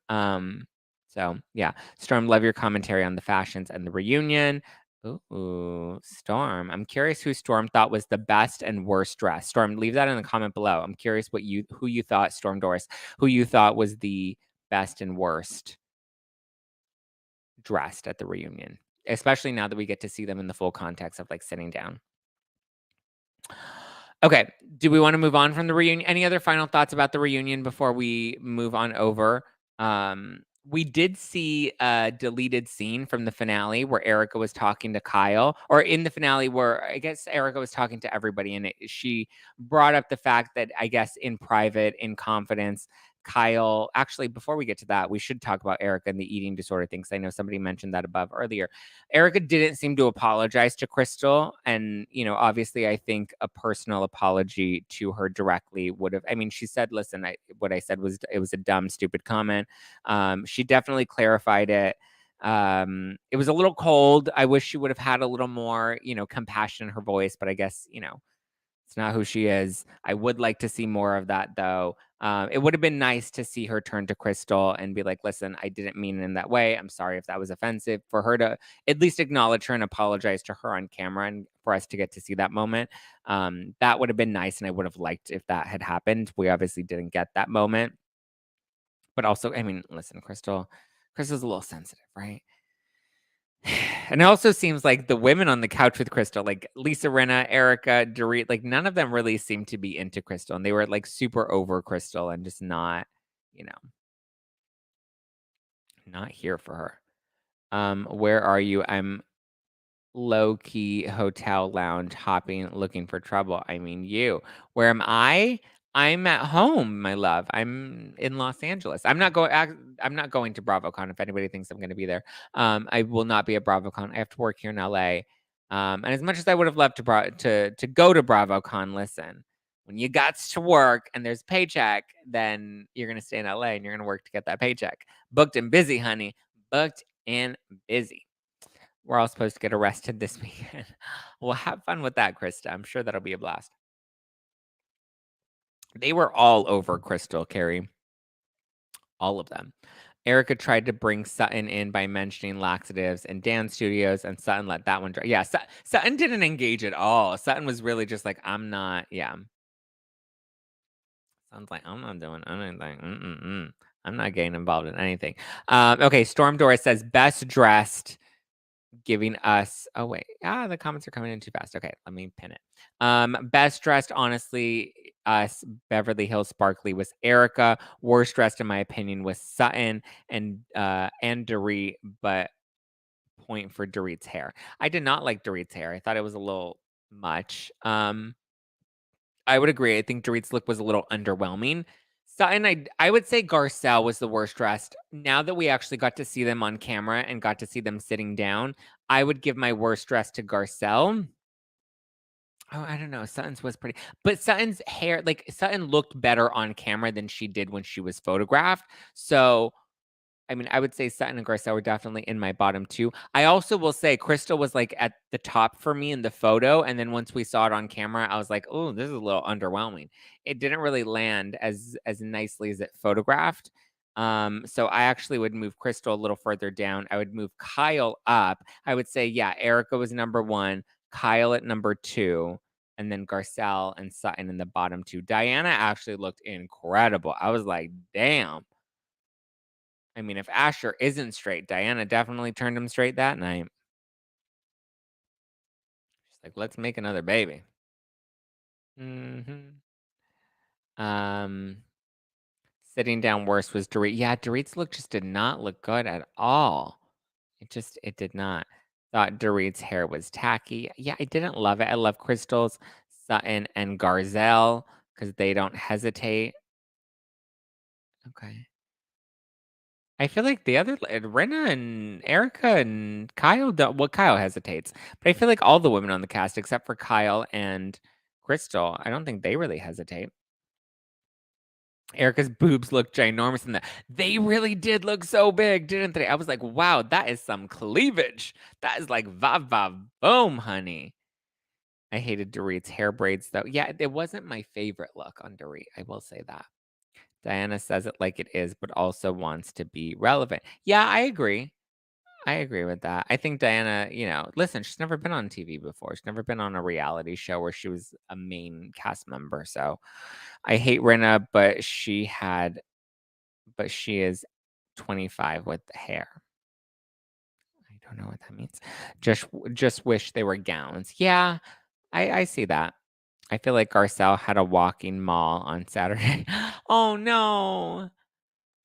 So yeah, Storm, love your commentary on the fashions and the reunion. Ooh, Storm. I'm curious who Storm thought was the best and worst dress. Storm, leave that in the comment below. I'm curious who you thought, Storm Doris, who you thought was the best and worst dressed at the reunion, especially now that we get to see them in the full context of like sitting down. Okay, do we want to move on from the reunion? Any other final thoughts about the reunion before we move on over? We did see a deleted scene from the finale where Erica was talking to Kyle, or in the finale where I guess Erica was talking to everybody, and she brought up the fact that I guess in private, in confidence, Kyle, actually, before we get to that, we should talk about Erica and the eating disorder thing, because I know somebody mentioned that above earlier. Erica didn't seem to apologize to Crystal. And, obviously, I think a personal apology to her directly would have, I mean, she said, listen, what I said was, it was a dumb, stupid comment. She definitely clarified it. It was a little cold. I wish she would have had a little more, compassion in her voice, but I guess, it's not who she is. I would like to see more of that, though. It would have been nice to see her turn to Crystal and be like, listen, I didn't mean it in that way. I'm sorry if that was offensive. For her to at least acknowledge her and apologize to her on camera, and for us to get to see that moment. That would have been nice, and I would have liked if that had happened. We obviously didn't get that moment. But also, I mean, listen, Crystal's a little sensitive, right? And it also seems like the women on the couch with Crystal, like Lisa Rinna, Erica, Dorit, like none of them really seemed to be into Crystal. And they were like super over Crystal and just not, not here for her. Where are you? I'm low-key hotel lounge hopping, looking for trouble. I mean, you. Where am I? I'm at home, my love. I'm in Los Angeles. I'm not going to BravoCon if anybody thinks I'm going to be there. I will not be at BravoCon. I have to work here in LA. And as much as I would have loved to go to BravoCon, listen, when you got to work and there's a paycheck, then you're going to stay in LA and you're going to work to get that paycheck. Booked and busy, honey. Booked and busy. We're all supposed to get arrested this weekend. Well, have fun with that, Krista. I'm sure that'll be a blast. They were all over Crystal, Carrie. All of them. Erica tried to bring Sutton in by mentioning laxatives and dance studios, and Sutton let that one dry. Yeah, Sutton didn't engage at all. Sutton was really just like, I'm not, yeah. Sounds like I'm not doing anything. I'm not getting involved in anything. Okay, Storm Doris says best dressed, giving us. Oh wait, the comments are coming in too fast. Okay, let me pin it. Best dressed, honestly, us Beverly Hills Sparkly was Erica. Worst dressed, in my opinion, was Sutton and Dorit, but point for Dorit's hair. I did not like Dorit's hair. I thought it was a little much. I would agree. I think Dorit's look was a little underwhelming. Sutton, I would say Garcelle was the worst dressed. Now that we actually got to see them on camera and got to see them sitting down, I would give my worst dress to Garcelle. Oh, I don't know. Sutton's was pretty, but Sutton's hair, like Sutton looked better on camera than she did when she was photographed. So I mean, I would say Sutton and Garcelle were definitely in my bottom 2. I also will say Crystal was, like, at the top for me in the photo, and then once we saw it on camera, I was like, "Oh, this is a little underwhelming." It didn't really land as nicely as it photographed. So I actually would move Crystal a little further down. I would move Kyle up. I would say, yeah, Erica was number 1, Kyle at number 2, and then Garcelle and Sutton in the bottom 2. Diana actually looked incredible. I was like, "Damn." I mean, if Asher isn't straight, Diana definitely turned him straight that night. She's like, "Let's make another baby." Mhm. Um, Sitting down worst was Dorit. Yeah, Dorit's look just did not look good at all. It did not. Thought Dorit's hair was tacky. Yeah, I didn't love it. I love Crystal's, Sutton, and Garcelle because they don't hesitate. Okay. I feel like the other Rinna and Erica and Kyle don't, well, Kyle hesitates, but I feel like all the women on the cast except for Kyle and Crystal, I don't think they really hesitate. Erica's boobs look ginormous in that. They really did look so big, didn't they? I was like, wow, that is some cleavage. That is like vav vav boom, honey. I hated Dorit's hair braids though. Yeah, it wasn't my favorite look on Dorit. I will say that. Diana says it like it is, but also wants to be relevant. Yeah, I agree. I agree with that. I think Diana, listen, she's never been on TV before. She's never been on a reality show where she was a main cast member. So I hate Rinna, but she is 25 with the hair. I don't know what that means. Just wish they were gowns. Yeah, I see that. I feel like Garcelle had a walking mall on Saturday. Oh no.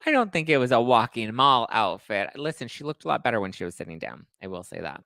I don't think it was a walking mall outfit. Listen, she looked a lot better when she was sitting down. I will say that.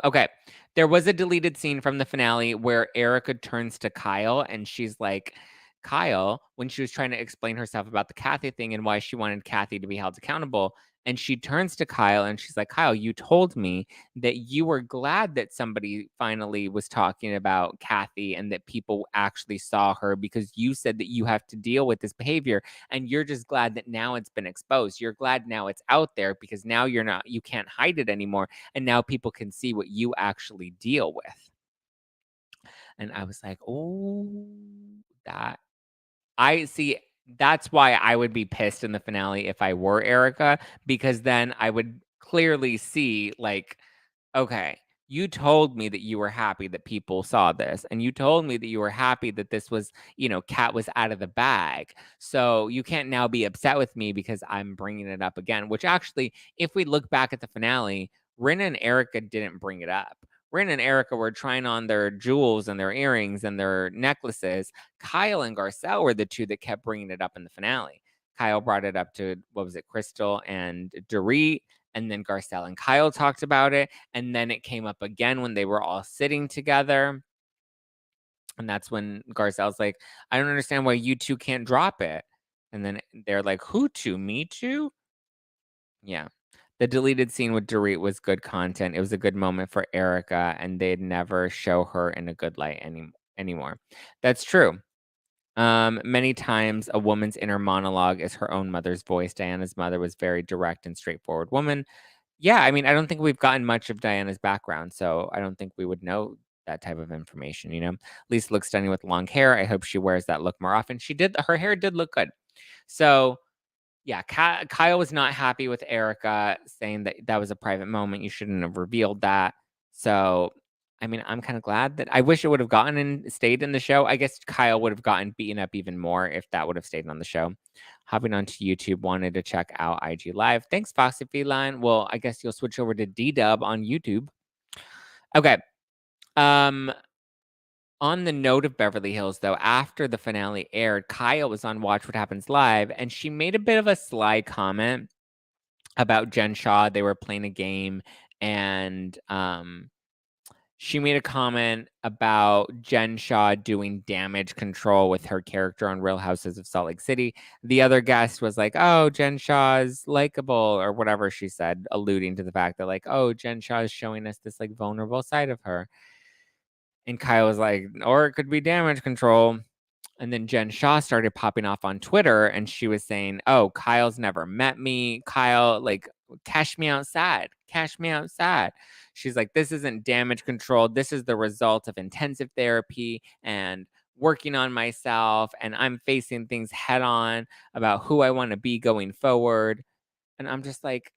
Okay. There was a deleted scene from the finale where Erica turns to Kyle and she's like, Kyle, when she was trying to explain herself about the Kathy thing and why she wanted Kathy to be held accountable. And she turns to Kyle and she's like, Kyle, you told me that you were glad that somebody finally was talking about Kathy and that people actually saw her because you said that you have to deal with this behavior. And you're just glad that now it's been exposed. You're glad now it's out there because now you can't hide it anymore and now people can see what you actually deal with. And I was like, oh, that I see. That's why I would be pissed in the finale if I were Erica, because then I would clearly see, like, okay, you told me that you were happy that people saw this, and you told me that you were happy that this was, Kat was out of the bag. So you can't now be upset with me because I'm bringing it up again, which actually, if we look back at the finale, Rinna and Erica didn't bring it up. Rinna and Erica were trying on their jewels and their earrings and their necklaces. Kyle and Garcelle were the two that kept bringing it up in the finale. Kyle brought it up to, what was it, Crystal and Dorit, and then Garcelle and Kyle talked about it, and then it came up again when they were all sitting together. And that's when Garcelle's like, I don't understand why you two can't drop it. And then they're like, who to? Me too? Yeah. The deleted scene with Dorit was good content. It was a good moment for Erica, and they'd never show her in a good light anymore. That's true. Many times a woman's inner monologue is her own mother's voice. Diana's mother was very direct and straightforward woman. Yeah, I mean, I don't think we've gotten much of Diana's background, so I don't think we would know that type of information. Lisa looks stunning with long hair. I hope she wears that look more often. She did. Her hair did look good. So yeah, Kyle was not happy with Erica saying that that was a private moment. You shouldn't have revealed that. So I mean, I'm kind of glad that I wish it would have gotten and stayed in the show. I guess Kyle would have gotten beaten up even more if that would have stayed on the show. Hopping onto YouTube, wanted to check out IG Live. Thanks, Foxy Feline. Well, I guess you'll switch over to D-Dub on YouTube. Okay. On the note of Beverly Hills, though, after the finale aired, Kyle was on Watch What Happens Live, and she made a bit of a sly comment about Jen Shaw. They were playing a game, and she made a comment about Jen Shaw doing damage control with her character on Real Houses of Salt Lake City. The other guest was like, oh, Jen Shaw is likable, or whatever she said, alluding to the fact that, like, oh, Jen Shaw is showing us this, like, vulnerable side of her. And Kyle was like, or it could be damage control. And then Jen Shaw started popping off on Twitter, and she was saying, oh, Kyle's never met me. Kyle, like, cash me outside. Cash me outside. She's like, this isn't damage control. This is the result of intensive therapy and working on myself. And I'm facing things head on about who I want to be going forward. And I'm just like,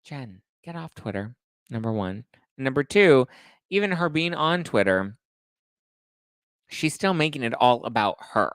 Jen, get off Twitter, number one. And number two, even her being on Twitter, she's still making it all about her.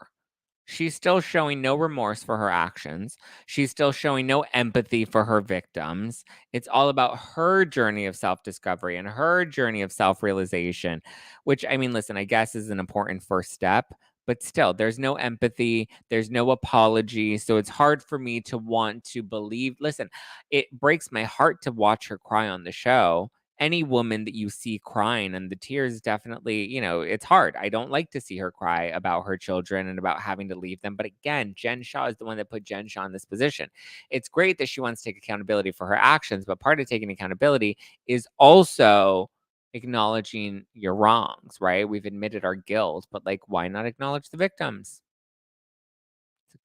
She's still showing no remorse for her actions. She's still showing no empathy for her victims. It's all about her journey of self-discovery and her journey of self-realization, which, I mean, listen, I guess is an important first step, but still, there's no empathy. There's no apology. So it's hard for me to want to believe. Listen, it breaks my heart to watch her cry on the show. Any woman that you see crying, and the tears definitely, it's hard. I don't like to see her cry about her children and about having to leave them. But again, Jen Shaw is the one that put Jen Shaw in this position. It's great that she wants to take accountability for her actions, but part of taking accountability is also acknowledging your wrongs, right? We've admitted our guilt, but like, why not acknowledge the victims?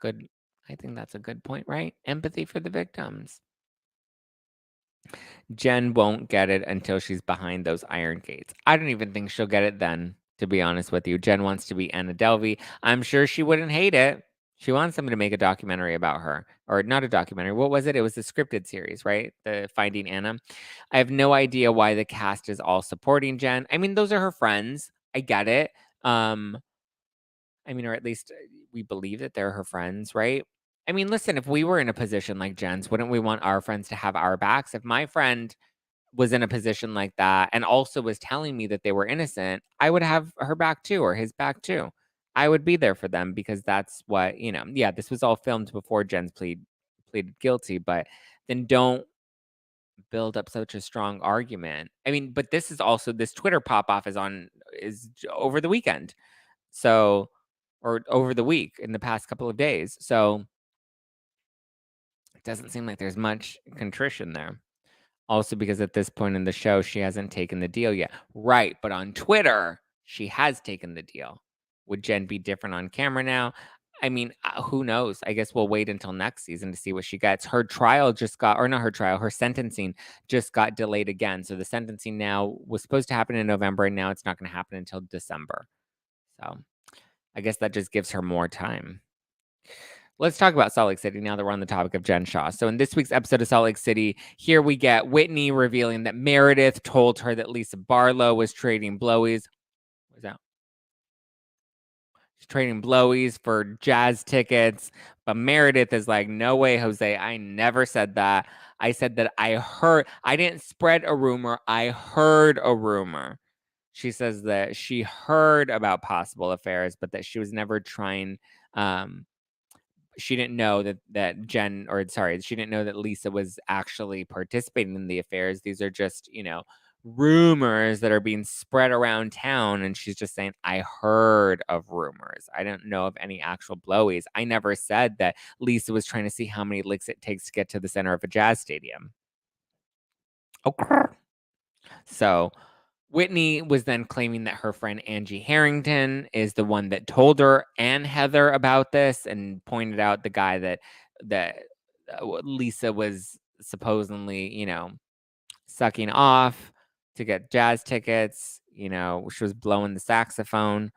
I think that's a good point, right? Empathy for the victims. Jen won't get it until she's behind those iron gates. I don't even think she'll get it then, to be honest with you. Jen wants to be Anna Delvey. I'm sure she wouldn't hate it. She wants someone to make a documentary about her. Or not a documentary. What was it? It was the scripted series, right? The Finding Anna. I have no idea why the cast is all supporting Jen. I mean, those are her friends. I get it. I mean, or at least we believe that they're her friends, right? I mean, listen, if we were in a position like Jen's, wouldn't we want our friends to have our backs? If my friend was in a position like that and also was telling me that they were innocent, I would have her back too, or his back too. I would be there for them because that's what, yeah, this was all filmed before Jen's pleaded guilty, but then don't build up such a strong argument. I mean, but this Twitter pop off is over the weekend. So, or over the week in the past couple of days. So it doesn't seem like there's much contrition there. Also, because at this point in the show, she hasn't taken the deal yet. Right. But on Twitter, she has taken the deal. Would Jen be different on camera now? I mean, who knows? I guess we'll wait until next season to see what she gets. Her trial her sentencing just got delayed again. So the sentencing now was supposed to happen in November, and now it's not going to happen until December. So I guess that just gives her more time. Let's talk about Salt Lake City now that we're on the topic of Jen Shaw. So in this week's episode of Salt Lake City, here we get Whitney revealing that Meredith told her that Lisa Barlow was trading blowies. What's that? She's trading blowies for jazz tickets. But Meredith is like, no way, Jose. I never said that. I said that I didn't spread a rumor. I heard a rumor. She says that she heard about possible affairs, but that she was never trying. She didn't know she didn't know that Lisa was actually participating in the affairs. These are just, rumors that are being spread around town. And she's just saying, I heard of rumors. I don't know of any actual blowies. I never said that Lisa was trying to see how many licks it takes to get to the center of a jazz stadium. Okay. So Whitney was then claiming that her friend Angie Harrington is the one that told her and Heather about this, and pointed out the guy that Lisa was supposedly, sucking off to get jazz tickets. She was blowing the saxophone.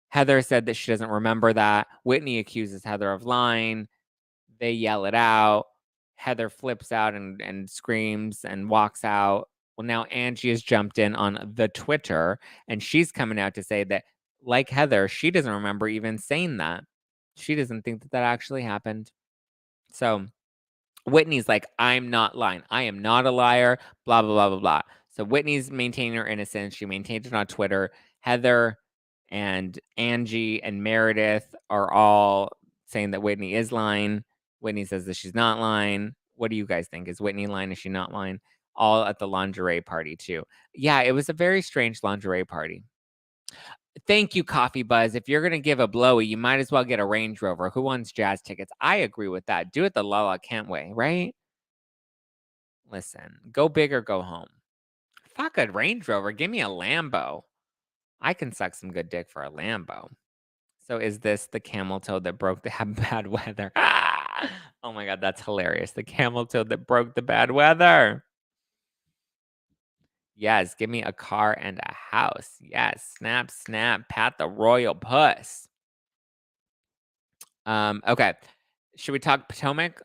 Heather said that she doesn't remember that. Whitney accuses Heather of lying. They yell it out. Heather flips out and screams and walks out. Well, now Angie has jumped in on the Twitter, and she's coming out to say that, like Heather, she doesn't remember even saying that. She doesn't think that that actually happened. So Whitney's like, I'm not lying. I am not a liar, blah, blah, blah, blah, blah. So Whitney's maintaining her innocence. She maintained it on Twitter. Heather and Angie and Meredith are all saying that Whitney is lying. Whitney says that she's not lying. What do you guys think? Is Whitney lying? Is she not lying? All at the lingerie party, too. Yeah, it was a very strange lingerie party. Thank you, Coffee Buzz. If you're going to give a blowy, you might as well get a Range Rover. Who wants jazz tickets? I agree with that. Do it the Lala Kent way, right? Listen, go big or go home. Fuck a Range Rover. Give me a Lambo. I can suck some good dick for a Lambo. So is this the camel toe that broke the bad weather? Ah! Oh my God, that's hilarious. The camel toe that broke the bad weather. Yes, give me a car and a house. Yes, snap, snap, pat the royal puss. Okay. Should we talk Potomac?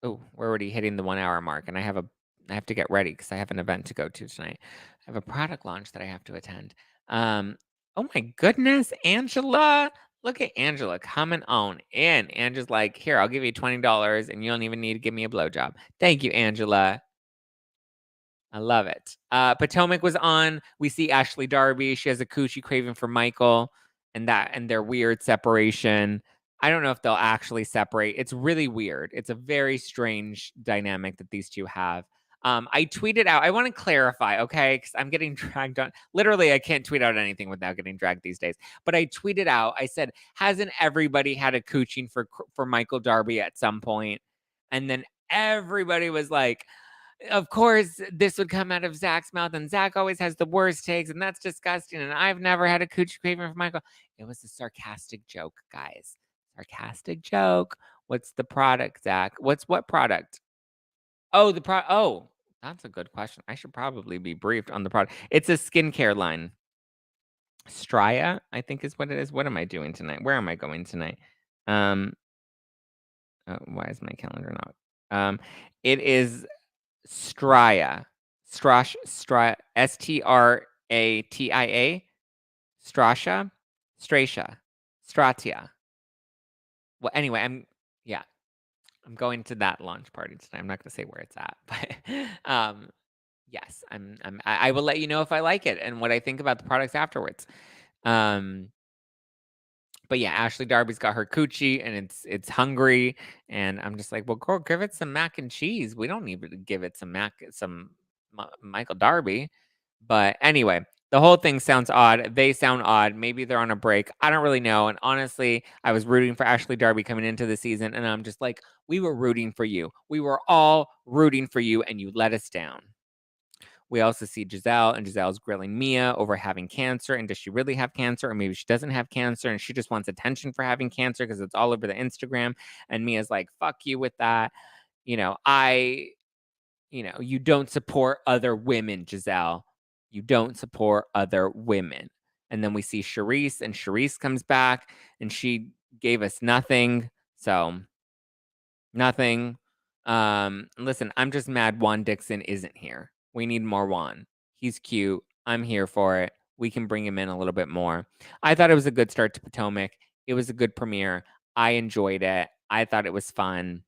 Oh, we're already hitting the 1 hour mark, and I have to get ready because I have an event to go to tonight. I have a product launch that I have to attend. Oh my goodness, Angela. Look at Angela coming on in. Angela's like, here, I'll give you $20 and you don't even need to give me a blowjob. Thank you, Angela. I love it. Potomac was on. We see Ashley Darby. She has a coochie craving for Michael and their weird separation. I don't know if they'll actually separate. It's really weird. It's a very strange dynamic that these two have. I tweeted out, I want to clarify, okay? Because I'm getting dragged on. Literally, I can't tweet out anything without getting dragged these days. But I tweeted out, I said, hasn't everybody had a cooching for Michael Darby at some point? And then everybody was like, of course, this would come out of Zach's mouth, and Zach always has the worst takes, and that's disgusting. And I've never had a coochie craving for Michael. It was a sarcastic joke, guys. Sarcastic joke. What's the product, Zach? What product? Oh, Oh, that's a good question. I should probably be briefed on the product. It's a skincare line. Stria, I think is what it is. What am I doing tonight? Where am I going tonight? Why is my calendar not? It is Stria. Stratia. Stratia. Strasha. Stratia. Stratia. Well, anyway, I'm going to that launch party tonight. I'm not going to say where it's at, but yes, I will let you know if I like it and what I think about the products afterwards. But yeah, Ashley Darby's got her coochie and it's hungry, and I'm just like, well, girl, give it some mac and cheese. We don't need to give it some Michael Darby. But anyway, the whole thing sounds odd. They sound odd. Maybe they're on a break. I don't really know. And honestly, I was rooting for Ashley Darby coming into the season, and I'm just like, we were rooting for you. We were all rooting for you, and you let us down. We also see Giselle, and Giselle's grilling Mia over having cancer. And does she really have cancer? Or maybe she doesn't have cancer and she just wants attention for having cancer because it's all over the Instagram. And Mia's like, fuck you with that. You don't support other women, Giselle. You don't support other women. And then we see Charisse, and Charisse comes back and she gave us nothing. So, nothing. Listen, I'm just mad Juan Dixon isn't here. We need more Juan. He's cute. I'm here for it. We can bring him in a little bit more. I thought it was a good start to Potomac. It was a good premiere. I enjoyed it. I thought it was fun.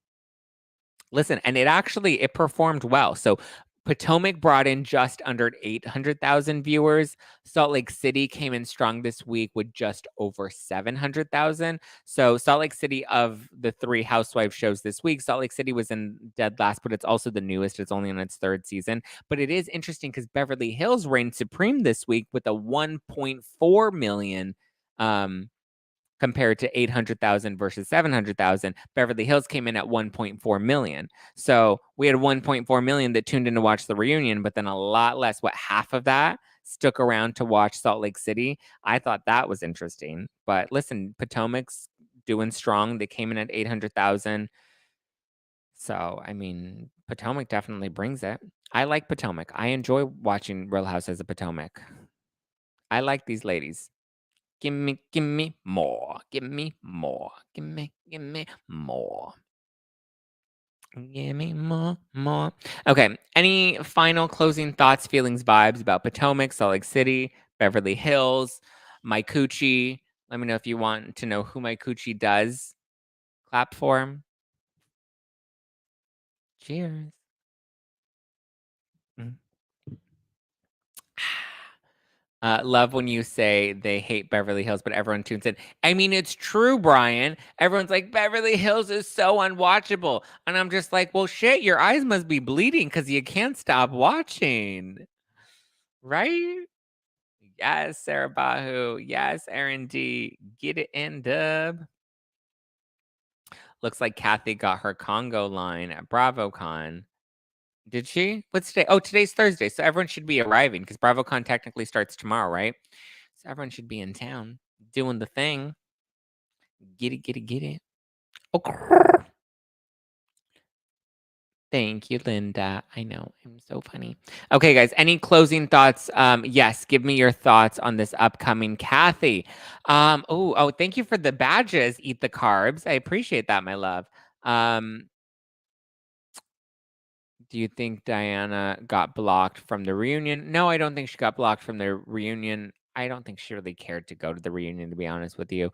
Listen, and it performed well. So Potomac brought in just under 800,000 viewers. Salt Lake City came in strong this week with just over 700,000. So Salt Lake City, of the 3 housewife shows this week, Salt Lake City was in dead last, but it's also the newest. It's only in its 3rd season. But it is interesting because Beverly Hills reigned supreme this week with a 1.4 million compared to 800,000 versus 700,000. Beverly Hills came in at 1.4 million. So we had 1.4 million that tuned in to watch the reunion, but then a lot less, half of that stuck around to watch Salt Lake City. I thought that was interesting. But listen, Potomac's doing strong. They came in at 800,000. So, I mean, Potomac definitely brings it. I like Potomac. I enjoy watching Real Housewives of Potomac. I like these ladies. Give me more. Give me more. Give me more. Give me more. Okay. Any final closing thoughts, feelings, vibes about Potomac, Salt Lake City, Beverly Hills, my coochie? Let me know if you want to know who my coochie does. Clap for him. Cheers. Love when you say they hate Beverly Hills, but everyone tunes in. I mean, it's true, Brian. Everyone's like, Beverly Hills is so unwatchable. And I'm just like, well, shit, your eyes must be bleeding because you can't stop watching. Right? Yes, Sarah Bahu. Yes, Aaron D. Get it in, dub. Looks like Kathy got her Congo line at BravoCon. Did she? What's today? Oh, today's Thursday. So everyone should be arriving because BravoCon technically starts tomorrow, right? So everyone should be in town doing the thing. Get it, get it, get it. Okay. Thank you, Linda. I know. I'm so funny. Okay, guys. Any closing thoughts? Yes, give me your thoughts on this upcoming Kathy. Thank you for the badges. Eat the carbs. I appreciate that, my love. Do you think Diana got blocked from the reunion? No, I don't think she got blocked from the reunion. I don't think she really cared to go to the reunion, to be honest with you.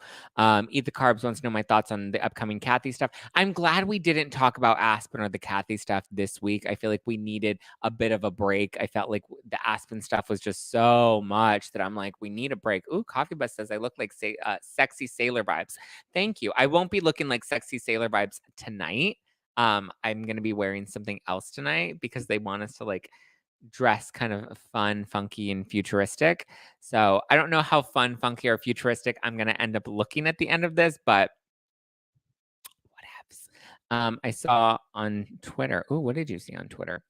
Eat the Carbs wants to know my thoughts on the upcoming Kathy stuff. I'm glad we didn't talk about Aspen or the Kathy stuff this week. I feel like we needed a bit of a break. I felt like the Aspen stuff was just so much that I'm like, we need a break. Ooh, Coffee Bus says I look like sexy sailor vibes. Thank you. I won't be looking like sexy sailor vibes tonight. I'm gonna be wearing something else tonight because they want us to like dress kind of fun, funky, and futuristic. So I don't know how fun, funky, or futuristic I'm gonna end up looking at the end of this, but whatevs. I saw on Twitter. Oh, what did you see on Twitter?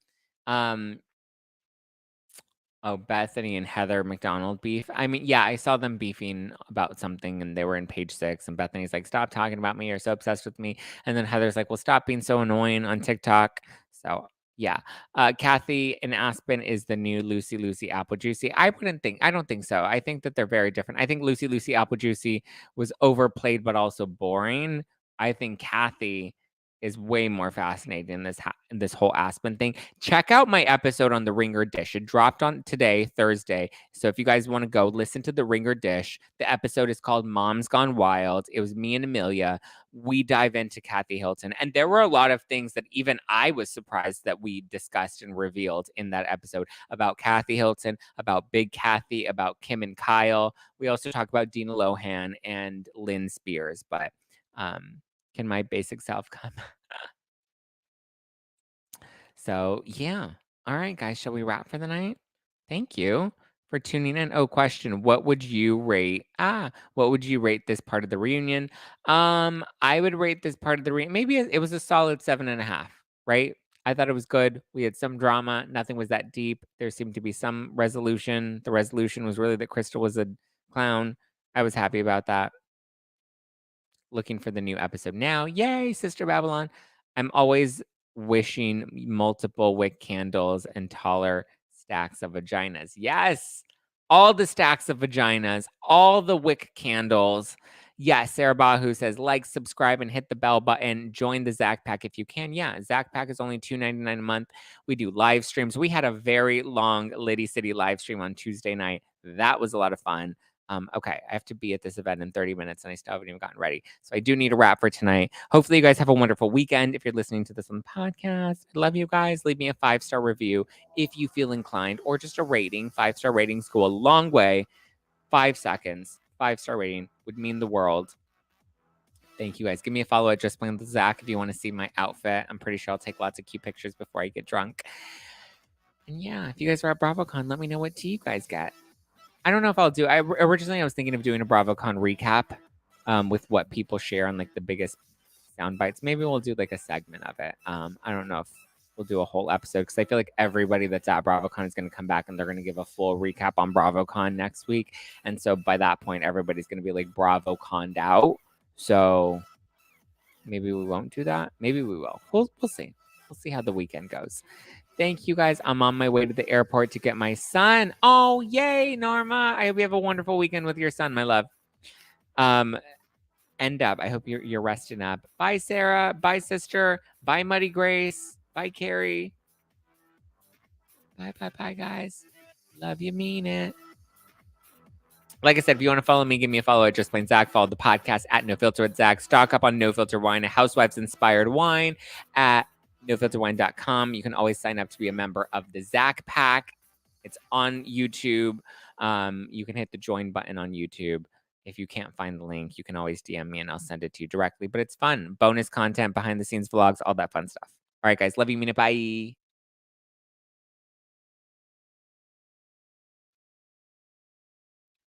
Oh, Bethany and Heather McDonald beef. I mean, yeah, I saw them beefing about something and they were in page 6. And Bethany's like, stop talking about me. You're so obsessed with me. And then Heather's like, well, stop being so annoying on TikTok. So, yeah. Kathy in Aspen is the new Lucy Apple Juicy. I don't think so. I think that they're very different. I think Lucy Apple Juicy was overplayed, but also boring. I think Kathy is way more fascinating in this whole Aspen thing. Check out my episode on the Ringer Dish. It dropped on today, Thursday. So if you guys want to go listen to the Ringer Dish, the episode is called Mom's Gone Wild. It was me and Amelia. We dive into Kathy Hilton. And there were a lot of things that even I was surprised that we discussed and revealed in that episode about Kathy Hilton, about Big Kathy, about Kim and Kyle. We also talk about Dina Lohan and Lynn Spears. But can my basic self come? So, yeah. All right, guys, shall we wrap for the night? Thank you for tuning in. Oh, question. What would you rate? What would you rate this part of the reunion? I would rate this part of the reunion. Maybe it was a solid 7.5, right? I thought it was good. We had some drama. Nothing was that deep. There seemed to be some resolution. The resolution was really that Crystal was a clown. I was happy about that. Looking for the new episode now. Yay, Sister Babylon. I'm always wishing multiple wick candles and taller stacks of vaginas. Yes, all the stacks of vaginas, all the wick candles. Yes, Sarah Bahu says, like, subscribe, and hit the bell button. Join the Zack Pack if you can. Yeah, Zack Pack is only $2.99 a month. We do live streams. We had a very long Liddy City live stream on Tuesday night. That was a lot of fun. Okay, I have to be at this event in 30 minutes and I still haven't even gotten ready. So I do need a wrap for tonight. Hopefully you guys have a wonderful weekend. If you're listening to this on the podcast, I love you guys. Leave me a 5-star review if you feel inclined, or just a rating. 5-star ratings go a long way. 5 seconds. 5-star rating would mean the world. Thank you guys. Give me a follow at Just Playing with Zack if you want to see my outfit. I'm pretty sure I'll take lots of cute pictures before I get drunk. And yeah, if you guys are at BravoCon, let me know what tea you guys get. I don't know if I'll do. Originally I was thinking of doing a BravoCon recap with what people share on like the biggest sound bites. Maybe we'll do like a segment of it. I don't know if we'll do a whole episode because I feel like everybody that's at BravoCon is going to come back and they're going to give a full recap on BravoCon next week. And so by that point, everybody's going to be like BravoCon'd out. So maybe we won't do that. Maybe we will. We'll see. We'll see how the weekend goes. Thank you guys. I'm on my way to the airport to get my son. Oh, yay, Norma. I hope you have a wonderful weekend with your son, my love. end up. I hope you're resting up. Bye, Sarah. Bye, sister. Bye, Muddy Grace. Bye, Carrie. Bye, bye, bye, guys. Love you, mean it. Like I said, if you want to follow me, give me a follow at Just Plain Zack. Follow the podcast at No Filter with Zack. Stock up on No Filter Wine, a Housewives-inspired wine at nofilterwine.com. You can always sign up to be a member of the Zack Pack. It's on YouTube. You can hit the join button on YouTube. If you can't find the link, you can always DM me and I'll send it to you directly. But it's fun. Bonus content, behind the scenes vlogs, all that fun stuff. All right, guys. Love you, mean it. Bye.